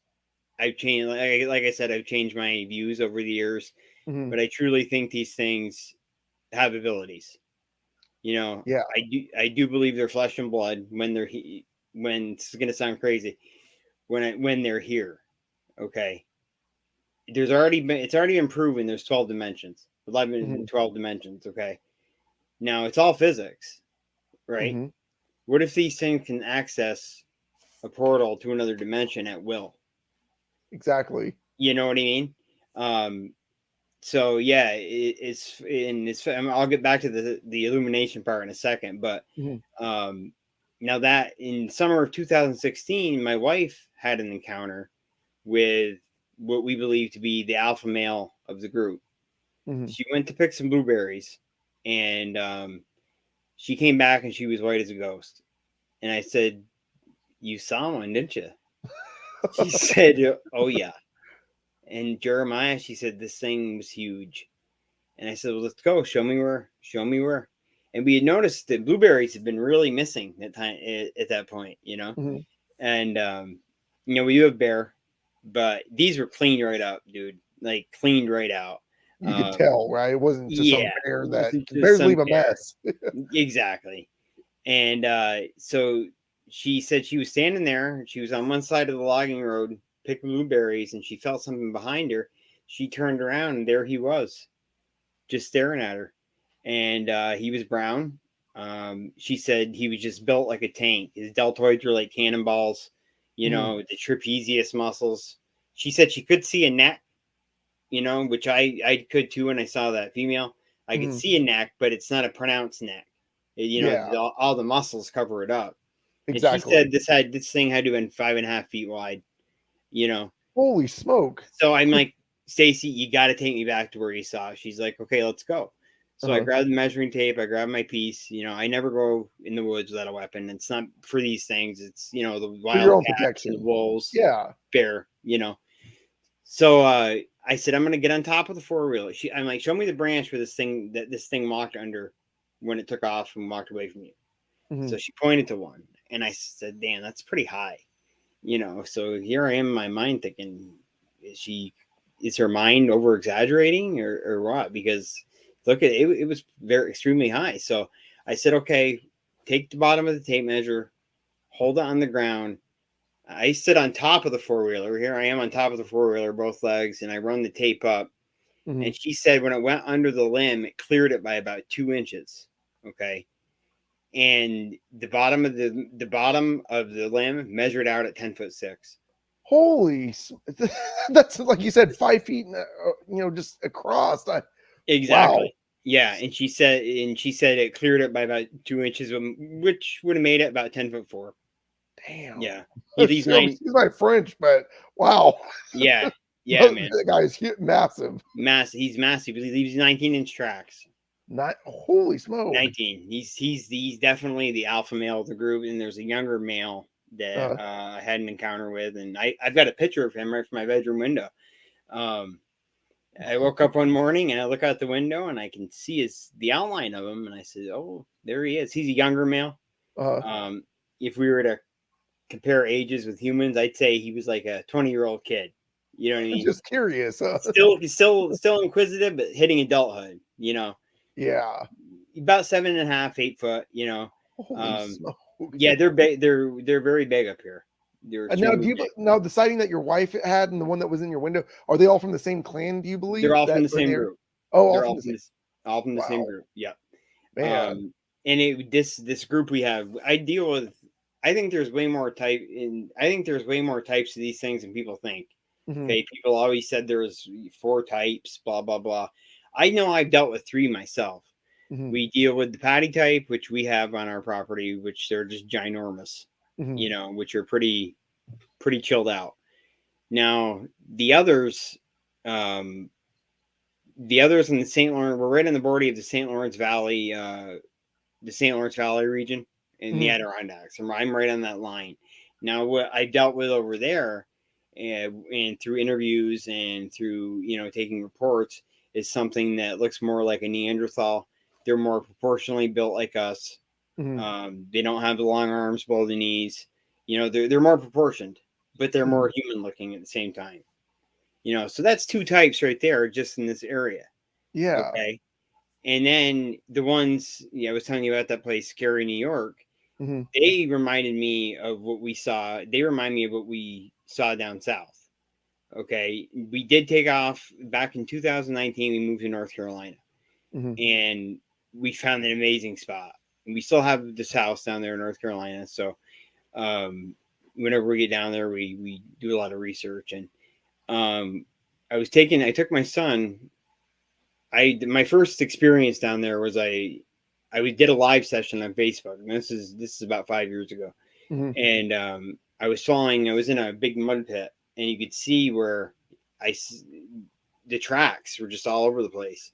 I've changed, like I said, I've changed my views over the years, Mhm. but I truly think these things have abilities. Yeah. I do believe they're flesh and blood when when it's gonna sound crazy, when they're here. Okay. It's already been proven there's 12 dimensions, 11 Mhm. and 12 dimensions. Okay. Now it's all physics, right? Mhm. What if these things can access a portal to another dimension at will? Exactly. You know what I mean? Um, so yeah, I'll get back to the illumination part in a second, but Mhm. um, now that in summer of 2016, my wife had an encounter with what we believe to be the alpha male of the group. Mhm. She went to pick some blueberries, and she came back and she was white as a ghost. And I said, "You saw one, didn't you?" She said, "Oh yeah." And Jeremiah, she said, "This thing was huge." And I said, "Well, let's go. Show me where. Show me where." And we had noticed that blueberries had been really missing at that point, Mhm. And we do have bear, but these were cleaned right up, dude. Like cleaned right out. You could Um, tell, right? It wasn't just some yeah, bear it that wasn't 'cause just bears some leave a bear. mess. Exactly. And so she said she was standing there. She was on one side of the logging road picking blueberries, and she felt something behind her. She turned around, and there he was, just staring at her. And he was brown. She said he was just built like a tank. His deltoids were like cannonballs, Mhm. the trapezius muscles. She said she could see a neck, which I could too when I saw that female. I could Mhm. see a neck, but it's not a pronounced neck. Yeah, All the muscles cover it up. And she exactly. said this thing had to have been 5.5 feet wide. You know, Holy smoke. so I'm like, Stacy, you got to take me back to where you saw. She's like, okay, let's go. So I Uh-huh. grabbed the measuring tape. I grabbed my piece. I never go in the woods without a weapon. It's not for these things. It's the For your own wildcats and protection. wolves, Yeah. bear. So I said, I'm gonna get on top of the four-wheeler. I'm like, show me the branch where this thing walked under when it took off and walked away from you. Mhm. So she pointed to one, and I said, damn, that's pretty high. So here I am in my mind thinking, is her mind over exaggerating or what? Because look at it, it was very extremely high. So I said, okay, take the bottom of the tape measure, hold it on the ground. I sit on top of the four-wheeler. Here I am on top of the four-wheeler, both legs, and I run the tape up. Mhm. And she said when it went under the limb, it cleared it by about 2 inches. Okay. and the bottom of the limb measured out at 10'6". Holy, that's like you said, 5 feet, just across. Wow. Exactly. Yeah, and she said it cleared it by about 2 inches, which would have made it about 10'4". Damn. Yeah, he leaves nine. Excuse my French, but wow. Yeah, yeah, man, The guy is massive. massive. He's massive. He leaves 19-inch tracks. Not holy smoke. 19. He's definitely the alpha male of the group, and there's a younger male that I had an encounter with, and I've got a picture of him right from my bedroom window. I woke up one morning and I look out the window and I can see the outline of him, and I said, "Oh, there he is." He's a younger male. If we were to compare ages with humans, I'd say he was like a 20-year-old kid. You know what I mean? Just curious. He's still inquisitive, but hitting adulthood. Yeah. About 7.5, 8 foot. Holy smoke. Yeah, they're big. They're very big up here. Now the sighting that your wife had and the one that was in your window, are they all from the same clan? Do you believe They're all from the same group? Oh, They're all from the same group. Yeah. Man. And this group we have, I deal with. I think there's way more types of these things than people think. Mm-hmm. Okay, people always said there's 4 types, blah blah blah. I know I've dealt with 3 myself. Mm-hmm. We deal with the patty type, which we have on our property, which they're just ginormous, which are pretty chilled out. Now the others in the St. Lawrence, we're right on the border of the St. Lawrence Valley region in the Adirondacks. I'm right on that line. Now, what I dealt with over there, and through interviews and through taking reports, is something that looks more like a Neanderthal. They're more proportionally built like us. They don't have the long arms below the knees. They're more proportioned, but they're more human looking at the same time. So that's 2 types right there, just in this area. Yeah. Okay. And then the ones I was telling you about, that place, Scary New York. They reminded me of what we saw. They remind me of what we saw down south. Okay. We did take off back in 2019. We moved to North Carolina, and we found an amazing spot. And we still have this house down there in North Carolina. So whenever we get down there, we do a lot of research. And I took my son. My first experience down there was I did a live session on Facebook, and this is about 5 years ago. And I was in a big mud pit, and you could see where the tracks were just all over the place.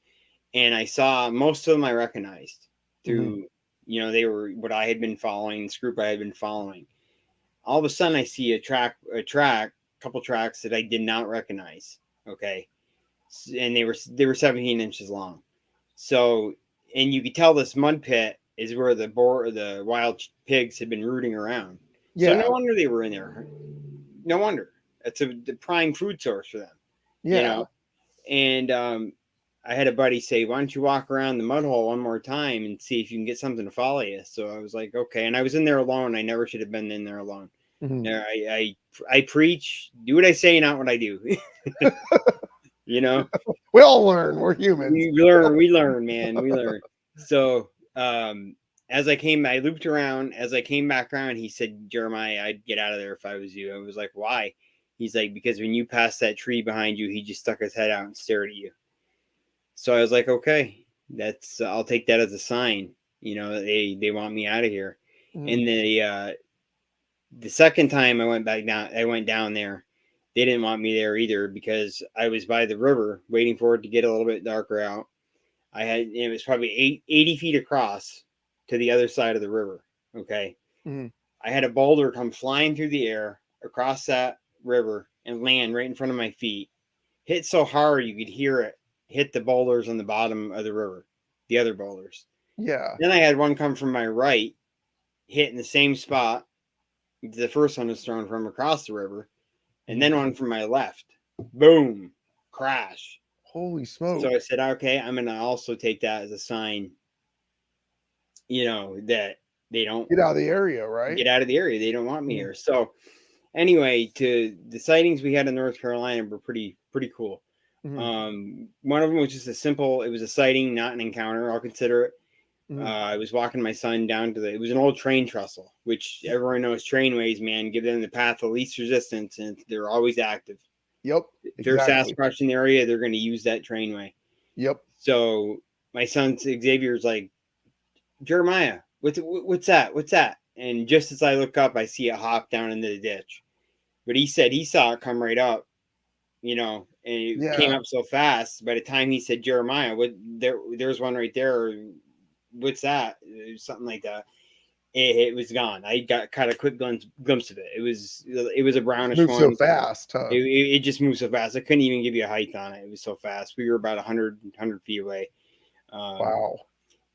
And I saw most of them I recognized through, they were what I had been following, this group I had been following. All of a sudden I see a couple tracks that I did not recognize. Okay. And they were 17 inches long. So, and you could tell this mud pit is where the wild pigs had been rooting around. Yeah. So no wonder they were in there. No wonder. It's the prime food source for them. Yeah. And I had a buddy say, "Why don't you walk around the mud hole one more time and see if you can get something to follow you?" So I was like, "Okay." And I was in there alone. I never should have been in there alone. I preach, do what I say, not what I do. We all learn. We're humans. We learn, man. We learn. So I looped around. As I came back around, he said, "Jeremiah, I'd get out of there if I was you." I was like, "Why?" He's like, "Because when you passed that tree behind you, he just stuck his head out and stared at you." So I was like, "Okay, I'll take that as a sign. They want me out of here." And the second time I went down there, they didn't want me there either, because I was by the river waiting for it to get a little bit darker out. It was probably 80 feet across to the other side of the river. Okay. I had a boulder come flying through the air across that river and land right in front of my feet. Hit so hard you could hear it hit the boulders on the bottom of the river, the other boulders. Yeah. Then I had one come from my right, hit in the same spot the first one was thrown from across the river, and then one from my left. Boom. Crash. Holy smoke. So I said, "Okay, I'm going to also take that as a sign, that they don't get out of the area, right? Get out of the area. They don't want me here." So anyway, to the sightings we had in North Carolina were pretty cool. One of them was just it was a sighting, not an encounter. I'll consider it. I was walking my son down to it was an old train trestle, which everyone knows trainways, man, give them the path of least resistance, and they're always active. Yep. If there's Exactly. Sasquatch in the area, they're going to use that trainway. Yep. So my son Xavier's like, Jeremiah, what's that? What's that? And just as I look up, I see it hop down into the ditch. But he said he saw it come right up, and it came up so fast. By the time he said Jeremiah, there's one right there. What's that? Something like that. It was gone. I got a quick glimpse of it. It was a brownish Moves one. so fast, huh? It just moved so fast. I couldn't even give you a height on it. It was so fast. We were about 100 feet away. Wow.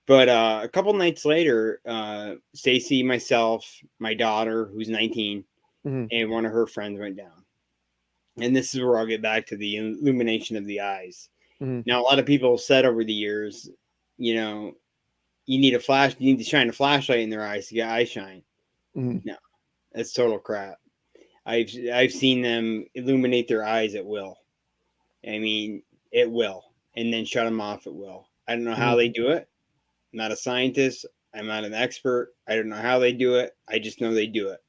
But a couple nights later, Stacy, myself, my daughter, who's 19, and one of her friends went down. And this is where I'll get back to the illumination of the eyes. Now, a lot of people said over the years, you need you need to shine a flashlight in their eyes to get eye shine. No, that's total crap. I've seen them illuminate their eyes at will. I mean, it will, and then shut them off at will. I don't know how they do it. I'm not a scientist. I'm not an expert. I don't know how they do it. I just know they do it.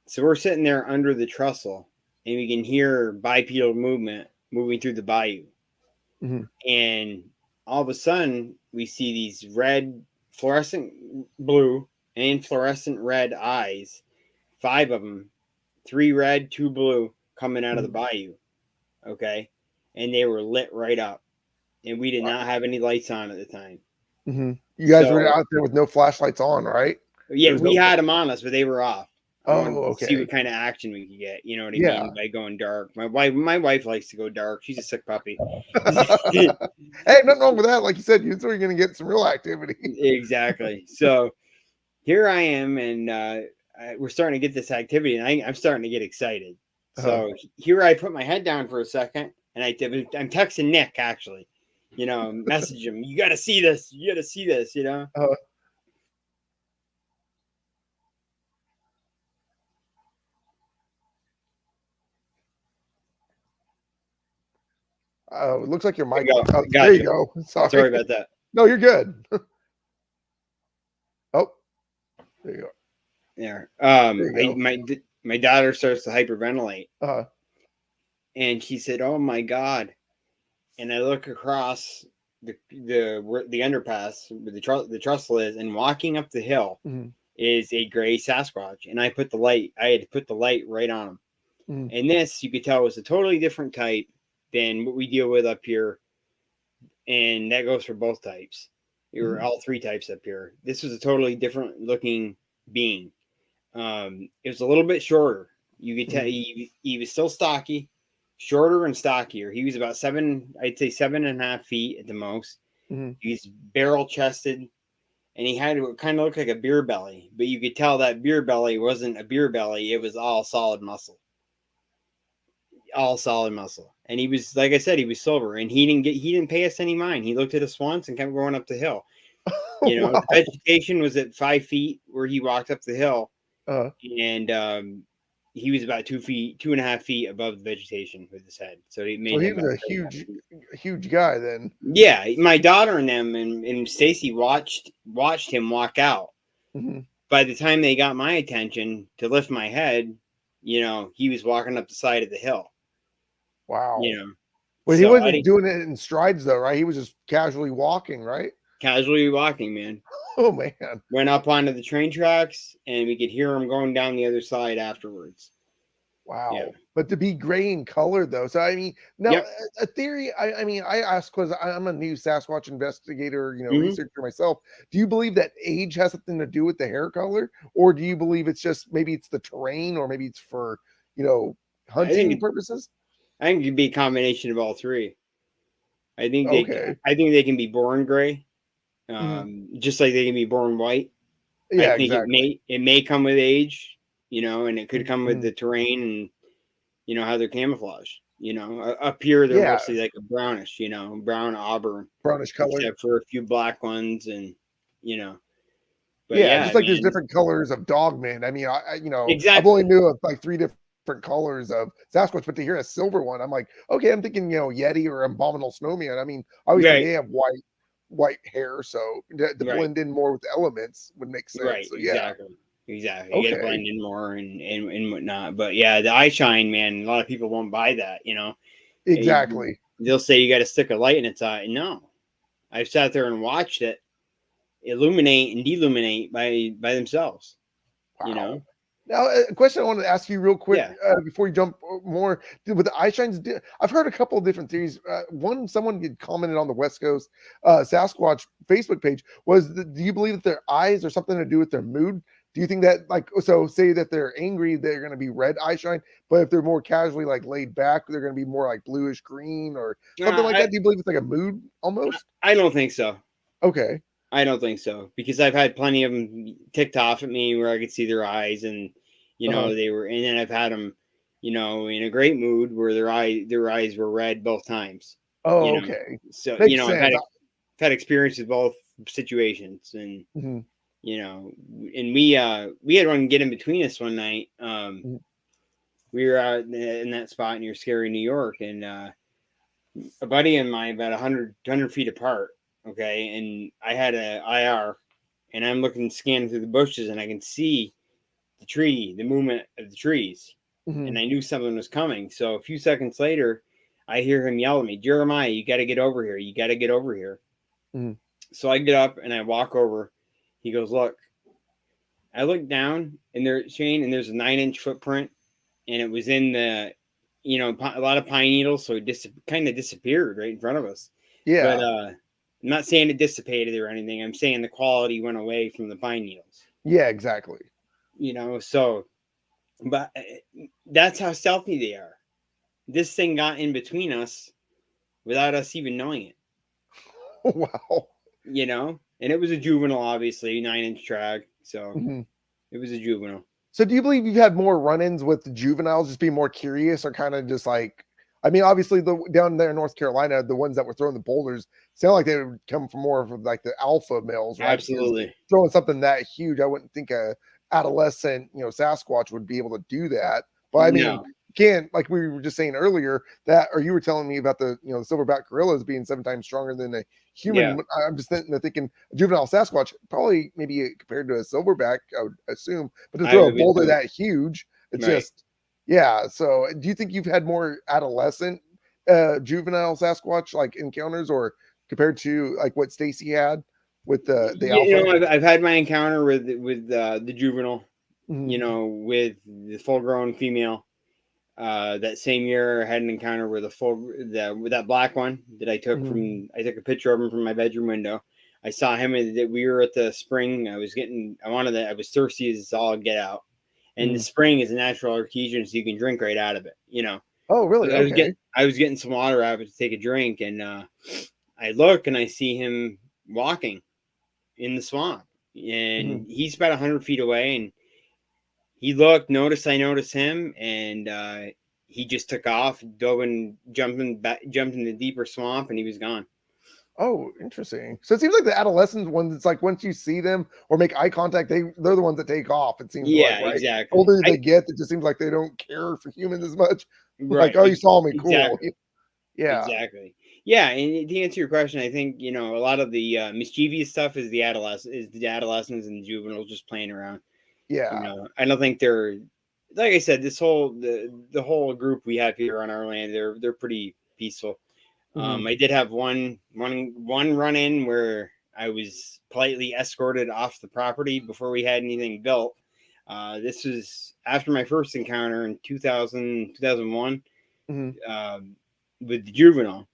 So we're sitting there under the trestle, and we can hear bipedal movement moving through the bayou. And all of a sudden, we see these red, fluorescent blue and fluorescent red eyes, 5 of them, 3 red, 2 blue, coming out of the bayou. Okay. And they were lit right up. And we did not have any lights on at the time. You guys were out there with no flashlights on, right? Yeah, we had them on us, but they were off. Okay. See what kind of action we could get. You know what I mean? By going dark. My wife likes to go dark. She's a sick puppy. Hey, nothing wrong with that. Like you said, you're going to get some real activity. Exactly. So here I am, and we're starting to get this activity, and I'm starting to get excited. So here I put my head down for a second, and I'm texting Nick, actually. Message him. You got to see this. You got to see this, It looks like your mic. There you go. Sorry about that. No, you're good. Oh, there you go. There. My daughter starts to hyperventilate, and she said, "Oh my God!" And I look across the underpass where the trestle is, and walking up the hill is a gray Sasquatch. And I had to put the light right on him. And this, you could tell, was a totally different type than what we deal with up here. And that goes for both types. There were all 3 types up here. This was a totally different looking being. It was a little bit shorter. You could tell he was still stocky, shorter and stockier. He was about 7.5 feet at the most. He's barrel chested, and he had what kind of looked like a beer belly, but you could tell that beer belly wasn't a beer belly. It was all solid muscle. And he was, like I said, he was silver, and he didn't pay us any mind. He looked at us once and kept going up the hill. Wow. The vegetation was at 5 feet where he walked up the hill, and he was about 2.5 feet above the vegetation with his head. So he made. He was a huge guy then. Yeah, my daughter and them and Stacy watched him walk out. By the time they got my attention to lift my head, he was walking up the side of the hill. Wow. Well, he wasn't doing it in strides though, right? He was just casually walking, right? Casually walking, man. Oh man. Went up onto the train tracks, and we could hear him going down the other side afterwards. Wow. Yeah. But to be gray in color though. So I mean, now a theory, I asked because I'm a new Sasquatch investigator, researcher myself. Do you believe that age has something to do with the hair color? Or do you believe it's just maybe it's the terrain, or maybe it's for, hunting purposes? I think it could be a combination of all 3. I think they can be born gray, just like they can be born white. Yeah, I think it may come with age, and it could come with the terrain and how they're camouflaged. Up here they're mostly like a brownish, brown auburn, brownish color, except for a few black ones, and But just like there's different colors of dogman. I mean, I've only knew of like 3 different colors of Sasquatch, but to hear a silver one, I'm like, okay, I'm thinking, Yeti or abominable snowman. I mean, obviously they have white, white hair, so to Right. blend in more with the elements would make Right. sense. So yeah, Exactly. Exactly. You got to okay, blend in more and whatnot. But yeah, the eye shine, man. A lot of people won't buy that. exactly. They'll say you got to stick a light in its eye. No, I've sat there and watched it illuminate and deluminate by themselves. You Wow. know. Now, a question I wanted to ask you real quick Yeah. before you jump more with the eye shines. I've heard a couple of different theories. Someone had commented on the West Coast Sasquatch Facebook page do you believe that their eyes are something to do with their mood? Do you think that, like, so say that they're angry, they're going to be red eye shine, but if they're more casually like laid back, they're going to be more like bluish green or something like I that? Do you believe it's like a mood almost? I don't think so. Okay. I don't think so because I've had plenty of them ticked off at me where I could see their eyes, and Uh-huh. they were, and then I've had them, in a great mood where their eyes were red both times. Oh, You know, okay. so Makes I've sense. had experience with both situations, and Mhm, and we had one get in between us one night. mhm. We were out in that spot near Scary, New York, and a buddy and mine about 100 feet apart. Okay, and I had a IR, and I'm looking scanning through the bushes, and I can see the movement of the trees, and Mhm, I knew something was coming. So a few seconds later, I hear him yell at me, "Jeremiah, you got to get over here! You got to get over here!" mhm. So I get up and I walk over. He goes, "Look." I look down, and there's a 9-inch footprint, and it was in a lot of pine needles, so it kind of disappeared right in front of us. But Yeah. I'm not saying it dissipated or anything. I'm saying the quality went away from the pine needles. Yeah, exactly. So, but that's how stealthy they are. This thing got in between us without us even knowing it. Wow. And it was a juvenile, obviously 9-inch track, so Mhm. it was a juvenile. So do you believe you've had more run-ins with the juveniles just being more curious or kind of just like, I mean, obviously the down there in North Carolina, the ones that were throwing the boulders sound like they would come from more of like the alpha males, right? Because Absolutely. throwing something that huge, I wouldn't think a adolescent, Sasquatch would be able to do that. But I mean, No. can't, like we were just saying earlier that, or you were telling me about the the silverback gorillas being 7 times stronger than a Yeah. human. I'm just thinking a juvenile Sasquatch probably maybe compared to a silverback, I would assume, but to I throw a would boulder too. that huge, it's Right. just yeah. So do you think you've had more adolescent juvenile Sasquatch like encounters or compared to like what Stacy had with the alpha? I've had my encounter with the juvenile, Mhm, with the full grown female. That same year, I had an encounter with with that black one that mhm, I took a picture of him from my bedroom window. I saw him, and that we were at the spring. I was thirsty as all get out. And the mhm. spring is a natural artesian, so you can drink right out of it. Oh, really? So Okay. I was getting some water out of it to take a drink, and I look and I see him walking in the swamp, Mhm. and he's about 100 feet away, and he looked, noticed I noticed him, and he just took off, dove and jumped in the deeper swamp, and he was gone. Oh, interesting. So it seems like the adolescent ones, it's like once you see them or make eye contact, they're the ones that take off. It seems like, Yeah, right? exactly. Older they get, it just seems like they don't care for humans as much. Like, Right, oh, you saw me, cool. exactly, Yeah, exactly. Yeah, and to answer your question, I think a lot of the mischievous stuff is the adolescents and juveniles just playing around. yeah. I don't think they're, like I said, the whole group we have here on our land. They're pretty peaceful. Mhm. I did have one run in where I was politely escorted off the property before we had anything built. This was after my first encounter in 2001 Mhm. um, with the juvenile.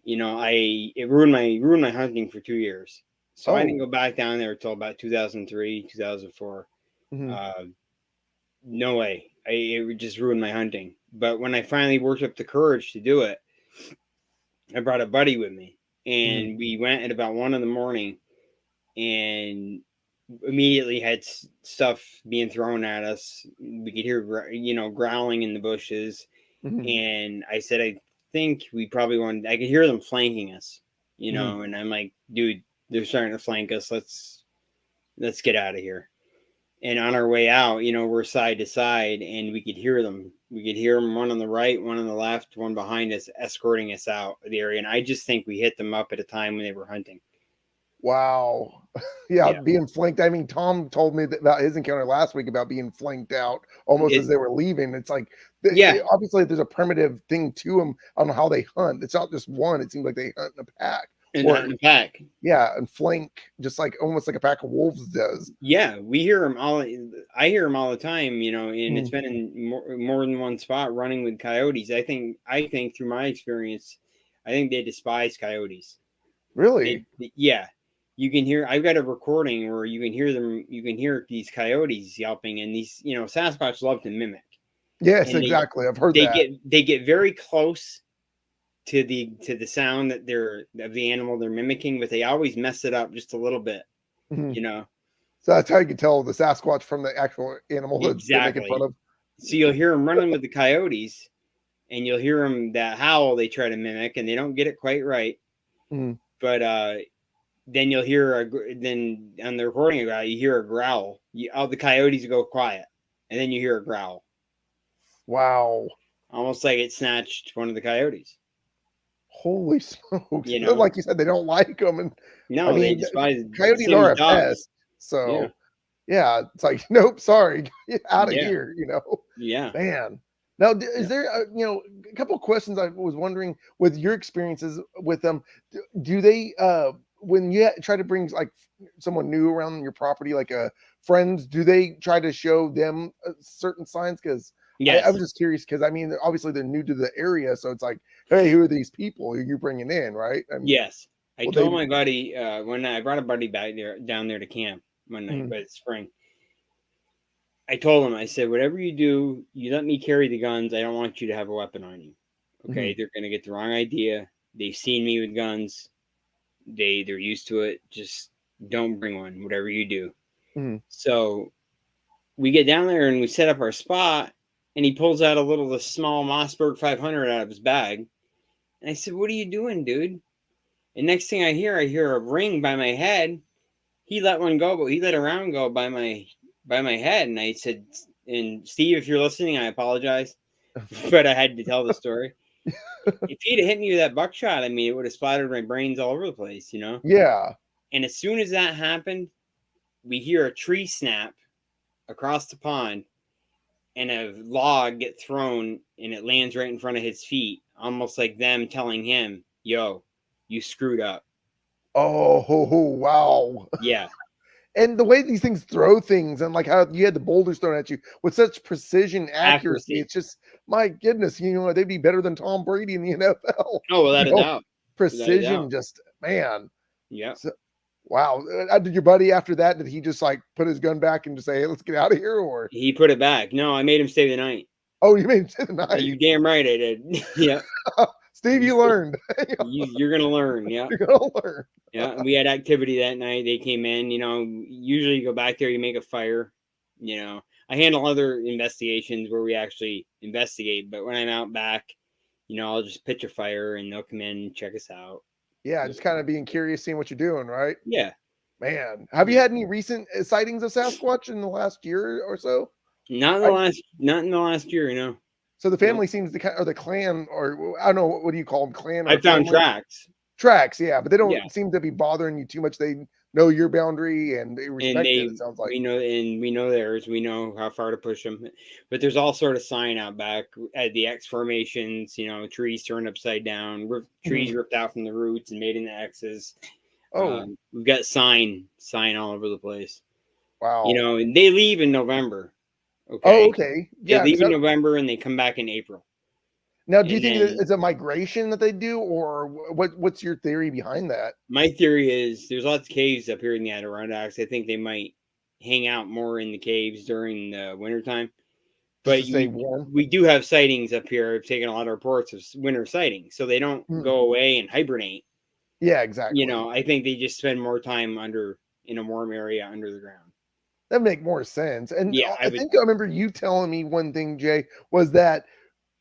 It ruined my hunting for 2 years. So I didn't Oh. go back down there until about 2003, 2004. Mhm. Uh, no way. It would just ruin my hunting. But when I finally worked up the courage to do it, I brought a buddy with me, Mhm. and we went at about 1 in the morning, and immediately had stuff being thrown at us. We could hear, growling in the bushes, Mhm. and I said, I think we probably wanted. I could hear them flanking us, Mhm. and I'm like, dude, they're starting to flank us. Let's get out of here. And on our way out, we're side to side, and we could hear them. We could hear them, one on the right, one on the left, one behind us, escorting us out of the area. And I just think we hit them up at a time when they were hunting. Wow. Yeah, Yeah. being flanked. I mean, Tom told me about his encounter last week about being flanked out almost as It, they were leaving. It's like, yeah. obviously, there's a primitive thing to them on how they hunt. It's not just one. It seems like they hunt in a pack, And or in the pack. yeah, and flank just like almost like a pack of wolves does. Yeah, we hear them all. I hear them all the time, and it's Mm, been in more than one spot running with coyotes. I think through my experience, I think they despise coyotes. really? Yeah, you can hear. I've got a recording where you can hear them. You can hear these coyotes yelping, and these, Sasquatch love to mimic, Yes, and exactly. I've heard they that. get very close to the sound that they're of the animal they're mimicking, but they always mess it up just a little bit. Mhm. You know So that's how you can tell the Sasquatch from the actual animal that they're making fun exactly. of. So you'll hear them running with the coyotes, and you'll hear them that howl they try to mimic, and they don't get it quite right. Mm. But then you'll hear then on the recording of you hear a growl. All the coyotes go quiet, and then you hear a growl, Wow. almost like it snatched one of the coyotes. Holy smokes. You know, Like you said, they don't like them. And I no, they mean, despise coyotes same are as a dogs. pest. Yeah, So yeah, it's like, nope, sorry, get out of yeah, here, yeah, man. Now, is yeah. there, a couple of questions I was wondering with your experiences with them? Do they, when you try to bring like someone new around your property, like friends, do they try to show them certain signs? Because I was Yes, just curious because I mean, obviously they're new to the area, so it's like, hey, who are these people you're bringing in, right? And yes. I well, they, told my buddy when I brought a buddy back there down there to camp one night, mm, but it's spring. I told him, I said, whatever you do, you let me carry the guns. I don't want you to have a weapon on you. Okay, mhm, they're gonna get the wrong idea. They've seen me with guns. They're used to it. Just don't bring one. Whatever you do. mhm. So we get down there and we set up our spot, and he pulls out the small Mossberg 500 out of his bag. And I said, "What are you doing, dude?" And next thing I hear a ring by my head. He let one go, but he let a round go by my head. And I said, "And Steve, if you're listening, I apologize, but I had to tell the story. If he'd have hit me with that buckshot, I mean, it would have splattered my brains all over the place. Yeah. And as soon as that happened, we hear a tree snap across the pond, and a log get thrown, and it lands right in front of his feet, almost like them telling him, "Yo, you screwed up." Oh, wow. Yeah, And the way these things throw things and like how you had the boulders thrown at you with such precision, accuracy, accuracy. it's just my goodness, they'd be better than Tom Brady in the NFL. Oh, without a doubt, without a Precision, doubt. just man. Yeah. So, wow. Did your buddy after that, did he just like put his gun back and just say, hey, let's get out of here? Or He put it back. No, I made him stay the night. oh, you made him stay the night? You damn right I did. Yeah. Steve, you learned. You're gonna learn. Yeah. You're gonna learn. Yeah. And we had activity that night. They came in. Usually you go back there, you make a fire. I handle other investigations where we actually investigate. But when I'm out back, I'll just pitch a fire and they'll come in and check us out. Yeah, just kind of being curious, seeing what you're doing, right? Yeah. Man, have you Yeah. had any recent sightings of Sasquatch in the last year or so? Not in the last year. So the Nope. family seems to or the clan, or I don't know, what do you call them, clan I or found family? tracks. Tracks, yeah, but they Yeah. don't seem to be bothering you too much. They know your boundary and they And respect it. It sounds like. we know theirs. We know how far to push them. But there's all sort of sign out back at the X formations. Trees turned upside down, trees Mhm. ripped out from the roots and made into X's. Oh, We've got sign all over the place. wow. And they leave in November. Oh, Okay, okay, they yeah. leave in November and they come back in April. Now, do you And think that then it's a migration that they do, or what's your theory behind that? my theory is there's lots of caves up here in the Adirondacks. I think they might hang out more in the caves during the wintertime. Just But to stay we warm? we do have sightings up here. I've taken a lot of reports of winter sightings, so they don't Mm. go away and hibernate. Yeah, exactly. I think they just spend more time in a warm area under the ground. That make more sense. And Yeah, I I would. think I remember you telling me one thing, Jay, was that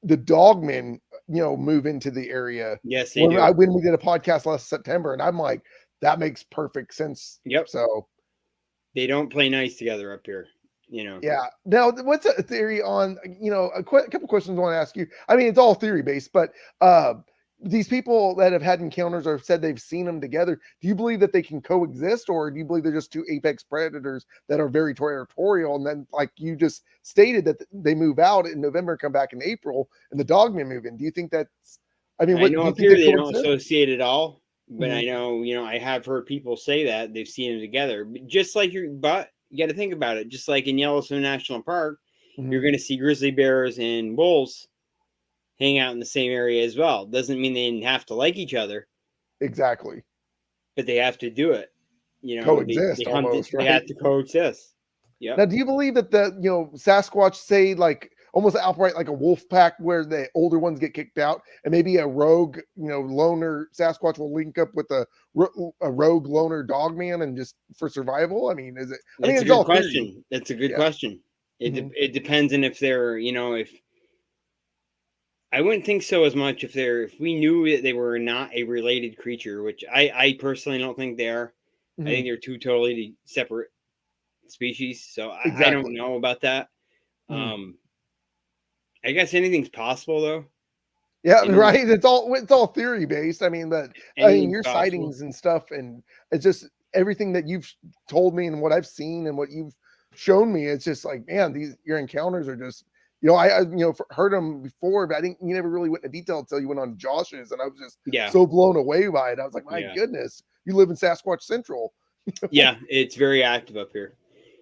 the dogmen, move into the area Yes, they do. when we did a podcast last September, and I'm like, that makes perfect sense. Yep, So they don't play nice together up here. yeah. Now, what's a theory on, a couple questions I want to ask you. I mean, it's all theory based, but these people that have had encounters or said they've seen them together, do you believe that they can coexist, or do you believe they're just two apex predators that are very territorial? And then, like you just stated, that they move out in November, come back in April, and the dogmen move in. Do you think that's? I mean, I what know do you up think here they they don't coexist? associate at all, but Mhm. I know, I have heard people say that they've seen them together. But just like but you got to think about it. Just like in Yellowstone National Park, you're Mhm. going to see grizzly bears and wolves hang out in the same area as well. Doesn't mean they have to like each other, Exactly. but they have to do it. They Coexist hunt it. almost, They right? have to coexist. Yep. Now, do you believe that Sasquatch, say, like almost outright like a wolf pack, where the older ones get kicked out, and maybe a rogue, loner Sasquatch will link up with a rogue loner dogman and just for survival? I mean, is it? I mean, That's a it's good all theory. question. That's a good Yeah. question. Hmm. It depends on if they're, if I wouldn't think so as much if we knew that they were not a related creature, which I personally don't think they are. I Hmm. think they're two totally separate species. So I don't Exactly. know about that. Mhm. Um, I guess anything's possible though. Yeah, Anything, right. It's all theory based. I mean, anything's your possible. sightings and stuff, and it's just everything that you've told me and what I've seen and what you've shown me. It's just like, man, these your encounters are just, heard them before, but I think you never really went into detail until you went on Josh's, and I was just Yeah, so blown away by it. I was like, my yeah, goodness, you live in Sasquatch Central. yeah. It's very active up here.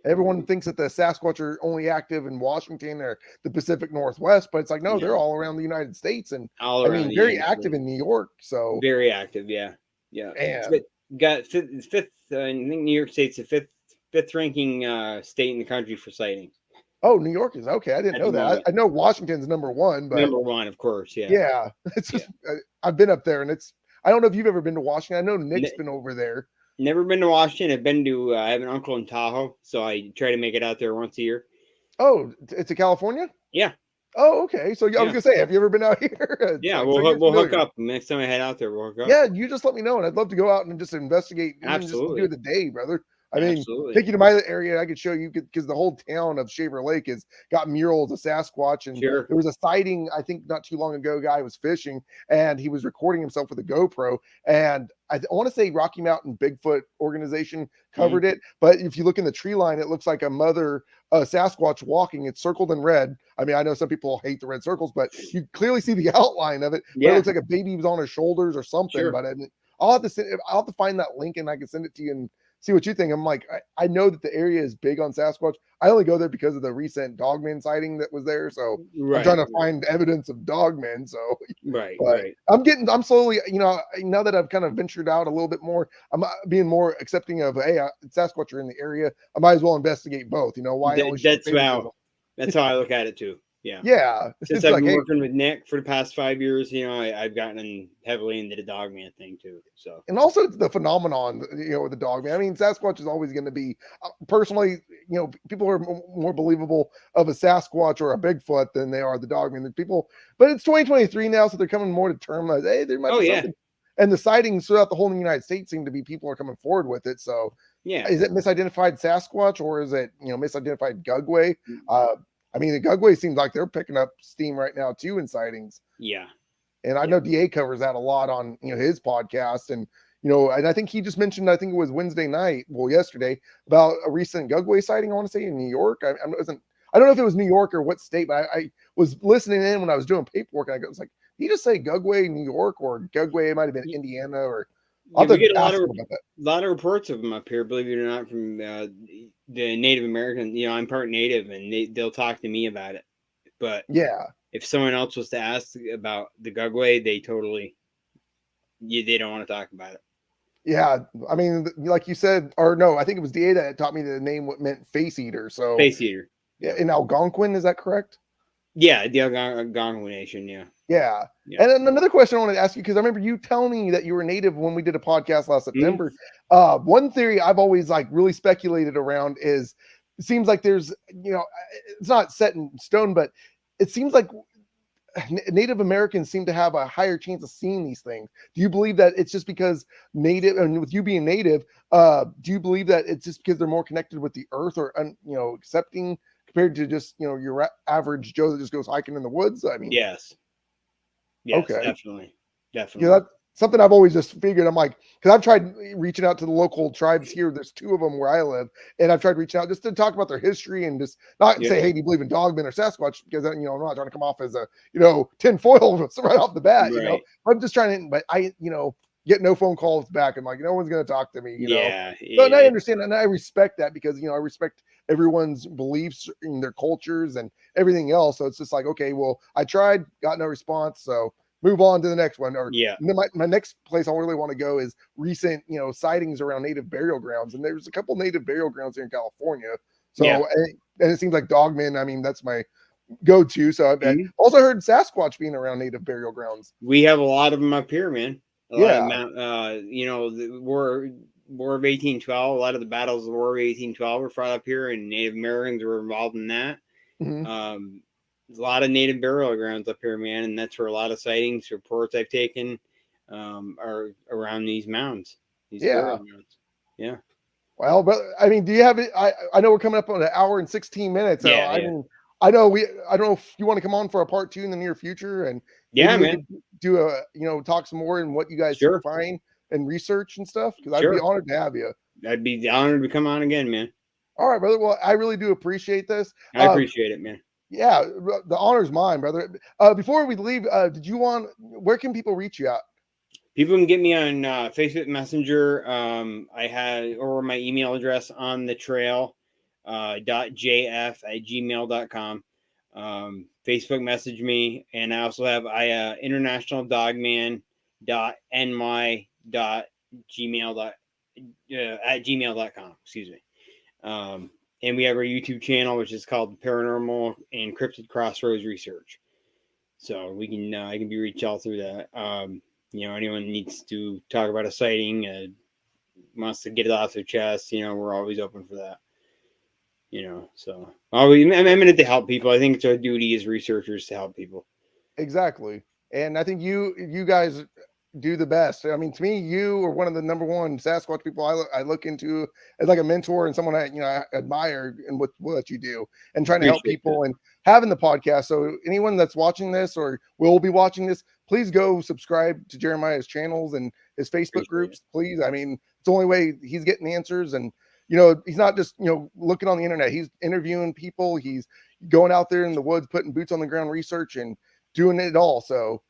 Everyone thinks that the Sasquatch are only active in Washington or the Pacific Northwest, but it's like, no, they're No, all around the United States, and all I around mean, the very United active States. in New York. So, Very active. Yeah, yeah. man. Got fifth. I think New York State's the fifth ranking state in the country for sightings Oh, New York is okay. I didn't at the know that. moment. I know Washington's number one, but Number one, of course. Yeah, yeah, it's yeah. just I've been up there, and it's. I don't know if you've ever been to Washington. I know Nick's Ne- been over there. Never been to Washington. I've been to. I have an uncle in Tahoe, so I try to make it out there once a year. Oh, it's a California. Yeah, Oh, okay. So yeah, I was yeah, gonna say, have you ever been out here? It's yeah. like, so you're We'll hook familiar. up next time I head out there. We'll hook up. Yeah, you just let me know, and I'd love to go out and just investigate, even just do Absolutely, the day, brother. I mean, absolutely. take you to my area. I could show you, because the whole town of Shaver Lake has got murals of Sasquatch, and Sure. there was a sighting, I think, not too long ago. A guy was fishing, and he was recording himself with a GoPro, and I want to say Rocky Mountain Bigfoot organization Mhm. covered it, but if you look in the tree line, it looks like a mother Sasquatch walking. It's circled in red. I mean, I know some people hate the red circles, but you clearly see the outline of it. But it Yeah. looks like a baby was on his shoulders or something. Sure. But I'll have to find that link, and I can send it to you and see what you think. I'm like, I know that the area is big on Sasquatch. I only go there because of the recent dogman sighting that was there. So I'm trying Right. to find evidence of dogmen. So, Right. but Right. I'm slowly, now that I've kind of ventured out a little bit more, I'm being more accepting of, hey, Sasquatch are in the area. I might as well investigate both. Why only show That's favoritism? how. That's how I look at it too. Yeah. Yeah, Since it's I've like, been hey, working with Nick for the past 5 years, I've gotten heavily into the dogman thing too. So and also it's the phenomenon, with the dog man. I mean, Sasquatch is always going to be, personally, people are more believable of a Sasquatch or a Bigfoot than they are the dog man. People, but it's 2023 now, so they're coming more to term as, hey, there might oh be yeah, something. And the sightings throughout the whole United States seem to be, people are coming forward with it. So, yeah, is it misidentified Sasquatch, or is it misidentified Gugway? I mean, the Gugway seems like they're picking up steam right now too in sightings. yeah, And I yeah. know DA covers that a lot on his podcast, and and I think he just mentioned, I think it was Wednesday night, well, yesterday, about a recent Gugway sighting. I want to say in New York. I don't know if it was New York or what state, but I was listening in when I was doing paperwork, and I was like, did he just say Gugway, New York, or Gugway? It might have been Y- Indiana, or I'll Yeah, have we to get a ask him about that. lot of reports of them up here. Believe it or not, from the Native American. I'm part Native, and they'll talk to me about it. But Yeah, if someone else was to ask about the Gugway, they don't want to talk about it. yeah. I mean, like you said, or no, I think it was DA that taught me the name what meant face eater. So Face eater. yeah, Yeah, in Algonquin, is that correct? yeah, the Algonquin Nation. Yeah, Yeah. yeah. And then another question I wanted to ask you, because I remember you telling me that you were native when we did a podcast last Mhm. September. One theory I've always like really speculated around is, it seems like there's, it's not set in stone, but it seems like Native Americans seem to have a higher chance of seeing these things. Do you believe that it's just because native, and with you being native, do you believe that it's just because they're more connected with the earth, or, accepting, compared to just, your average Joe that just goes hiking in the woods? I mean, Yes, yes, okay. definitely. Definitely. That's something I've always just figured. I'm like, because I've tried reaching out to the local tribes here. There's 2 of them where I live, and I've tried reaching out just to talk about their history and just not say, hey, do you believe in Dogman or Sasquatch? Because I'm not trying to come off as a tinfoil right off the bat. Right. I'm just trying to, but I get no phone calls back. I'm like, no one's going to talk to me. Yeah. So, and I understand and I respect that because I respect everyone's beliefs in their cultures and everything else. So it's just like, okay, well, I tried, got no response, so move on to the next one. Or my next place I really want to go is recent, sightings around native burial grounds. And there's a couple native burial grounds here in California. So, and it seems like Dogman, I mean, that's my go-to. So I also heard Sasquatch being around native burial grounds. We have a lot of them up here, man. A lot of the War of 1812, a lot of the battles of the War of 1812 were fought up here, and Native Americans were involved in that. There's a lot of native burial grounds up here, man, and that's where a lot of sightings, reports I've taken are around these mounds. Burial mounds. Yeah. Well, but I mean, do you have it? I know we're coming up on an hour and 16 minutes. So I mean, I don't know if you want to come on for a part 2 in the near future, and man, do a talk some more and what you guys find and research and stuff. Because I'd be honored to have you. I'd be honored to come on again, man. All right, brother. Well, I really do appreciate this. I appreciate it, man. Yeah, the honor's mine, brother. Before we leave, where can people reach you at? People can get me on Facebook Messenger. I had or my email address on the trail .jf@gmail.com. Facebook message me, and I also have internationaldogman.ny.gmail.com. Excuse me. And we have our YouTube channel, which is called Paranormal and Cryptid Crossroads Research. So we can I can be reached out through that. Anyone needs to talk about a sighting, wants to get it off their chest, we're always open for that. So I'm in it to help people. I think it's our duty as researchers to help people. Exactly. And I think you guys do the best. I mean, to me, you are one of the number one Sasquatch people I look into as like a mentor and someone I admire and what you do and trying to help people and having the podcast. So anyone that's watching this or will be watching this, please go subscribe to Jeremiah's channels and his Facebook groups, please. I mean, it's the only way he's getting answers, and he's not just looking on the internet. He's interviewing people. He's going out there in the woods, putting boots on the ground research and doing it all. So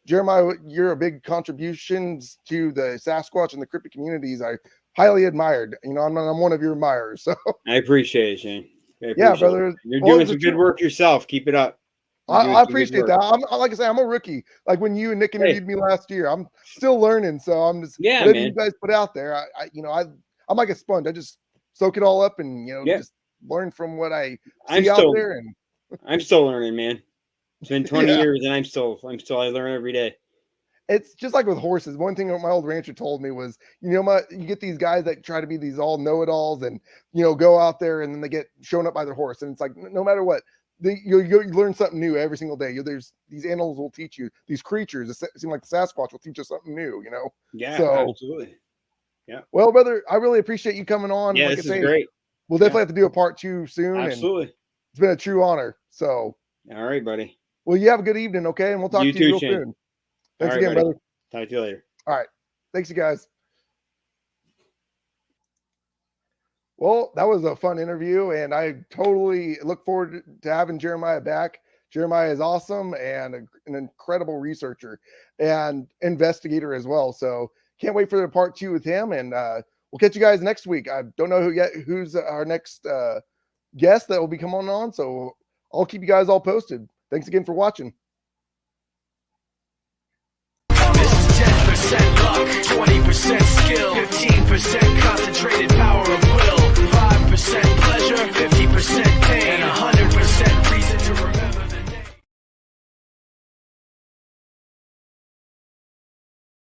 Jeremiah, you're a big contribution to the Sasquatch and the cryptid communities. I highly admired. I'm one of your admirers. So I appreciate it, Shane. Brother. You're doing some good work yourself. Keep it up. I appreciate that. Like I say, I'm a rookie. Like when you and Nick interviewed me last year, I'm still learning. So I'm just whatever you guys put out there. I'm like a sponge. I just soak it all up and just learn from what I see out there. And I'm still learning, man. It's been 20 years, and I learn every day. It's just like with horses. One thing my old rancher told me was, you get these guys that try to be these all know-it-alls and go out there and then they get shown up by their horse, and it's like no matter what. You learn something new every single day. There's these animals will teach you, these creatures. It seems like the Sasquatch will teach us something new, Yeah, so, absolutely. Yeah. Well, brother, I really appreciate you coming on. Yeah, this is great. We'll definitely have to do a part 2 soon. Absolutely. And it's been a true honor. So, all right, buddy. Well, you have a good evening, okay? And we'll talk to you real soon. Thanks again, brother. Talk to you later. All right. Thanks, you guys. Well, that was a fun interview, and I totally look forward to having Jeremiah back. Jeremiah is awesome and an incredible researcher and investigator as well. So can't wait for the part 2 with him, and we'll catch you guys next week. I don't know who's our next guest that will be coming on, so I'll keep you guys all posted. Thanks again for watching. This is 10% luck, 20% skill, 15% concentrated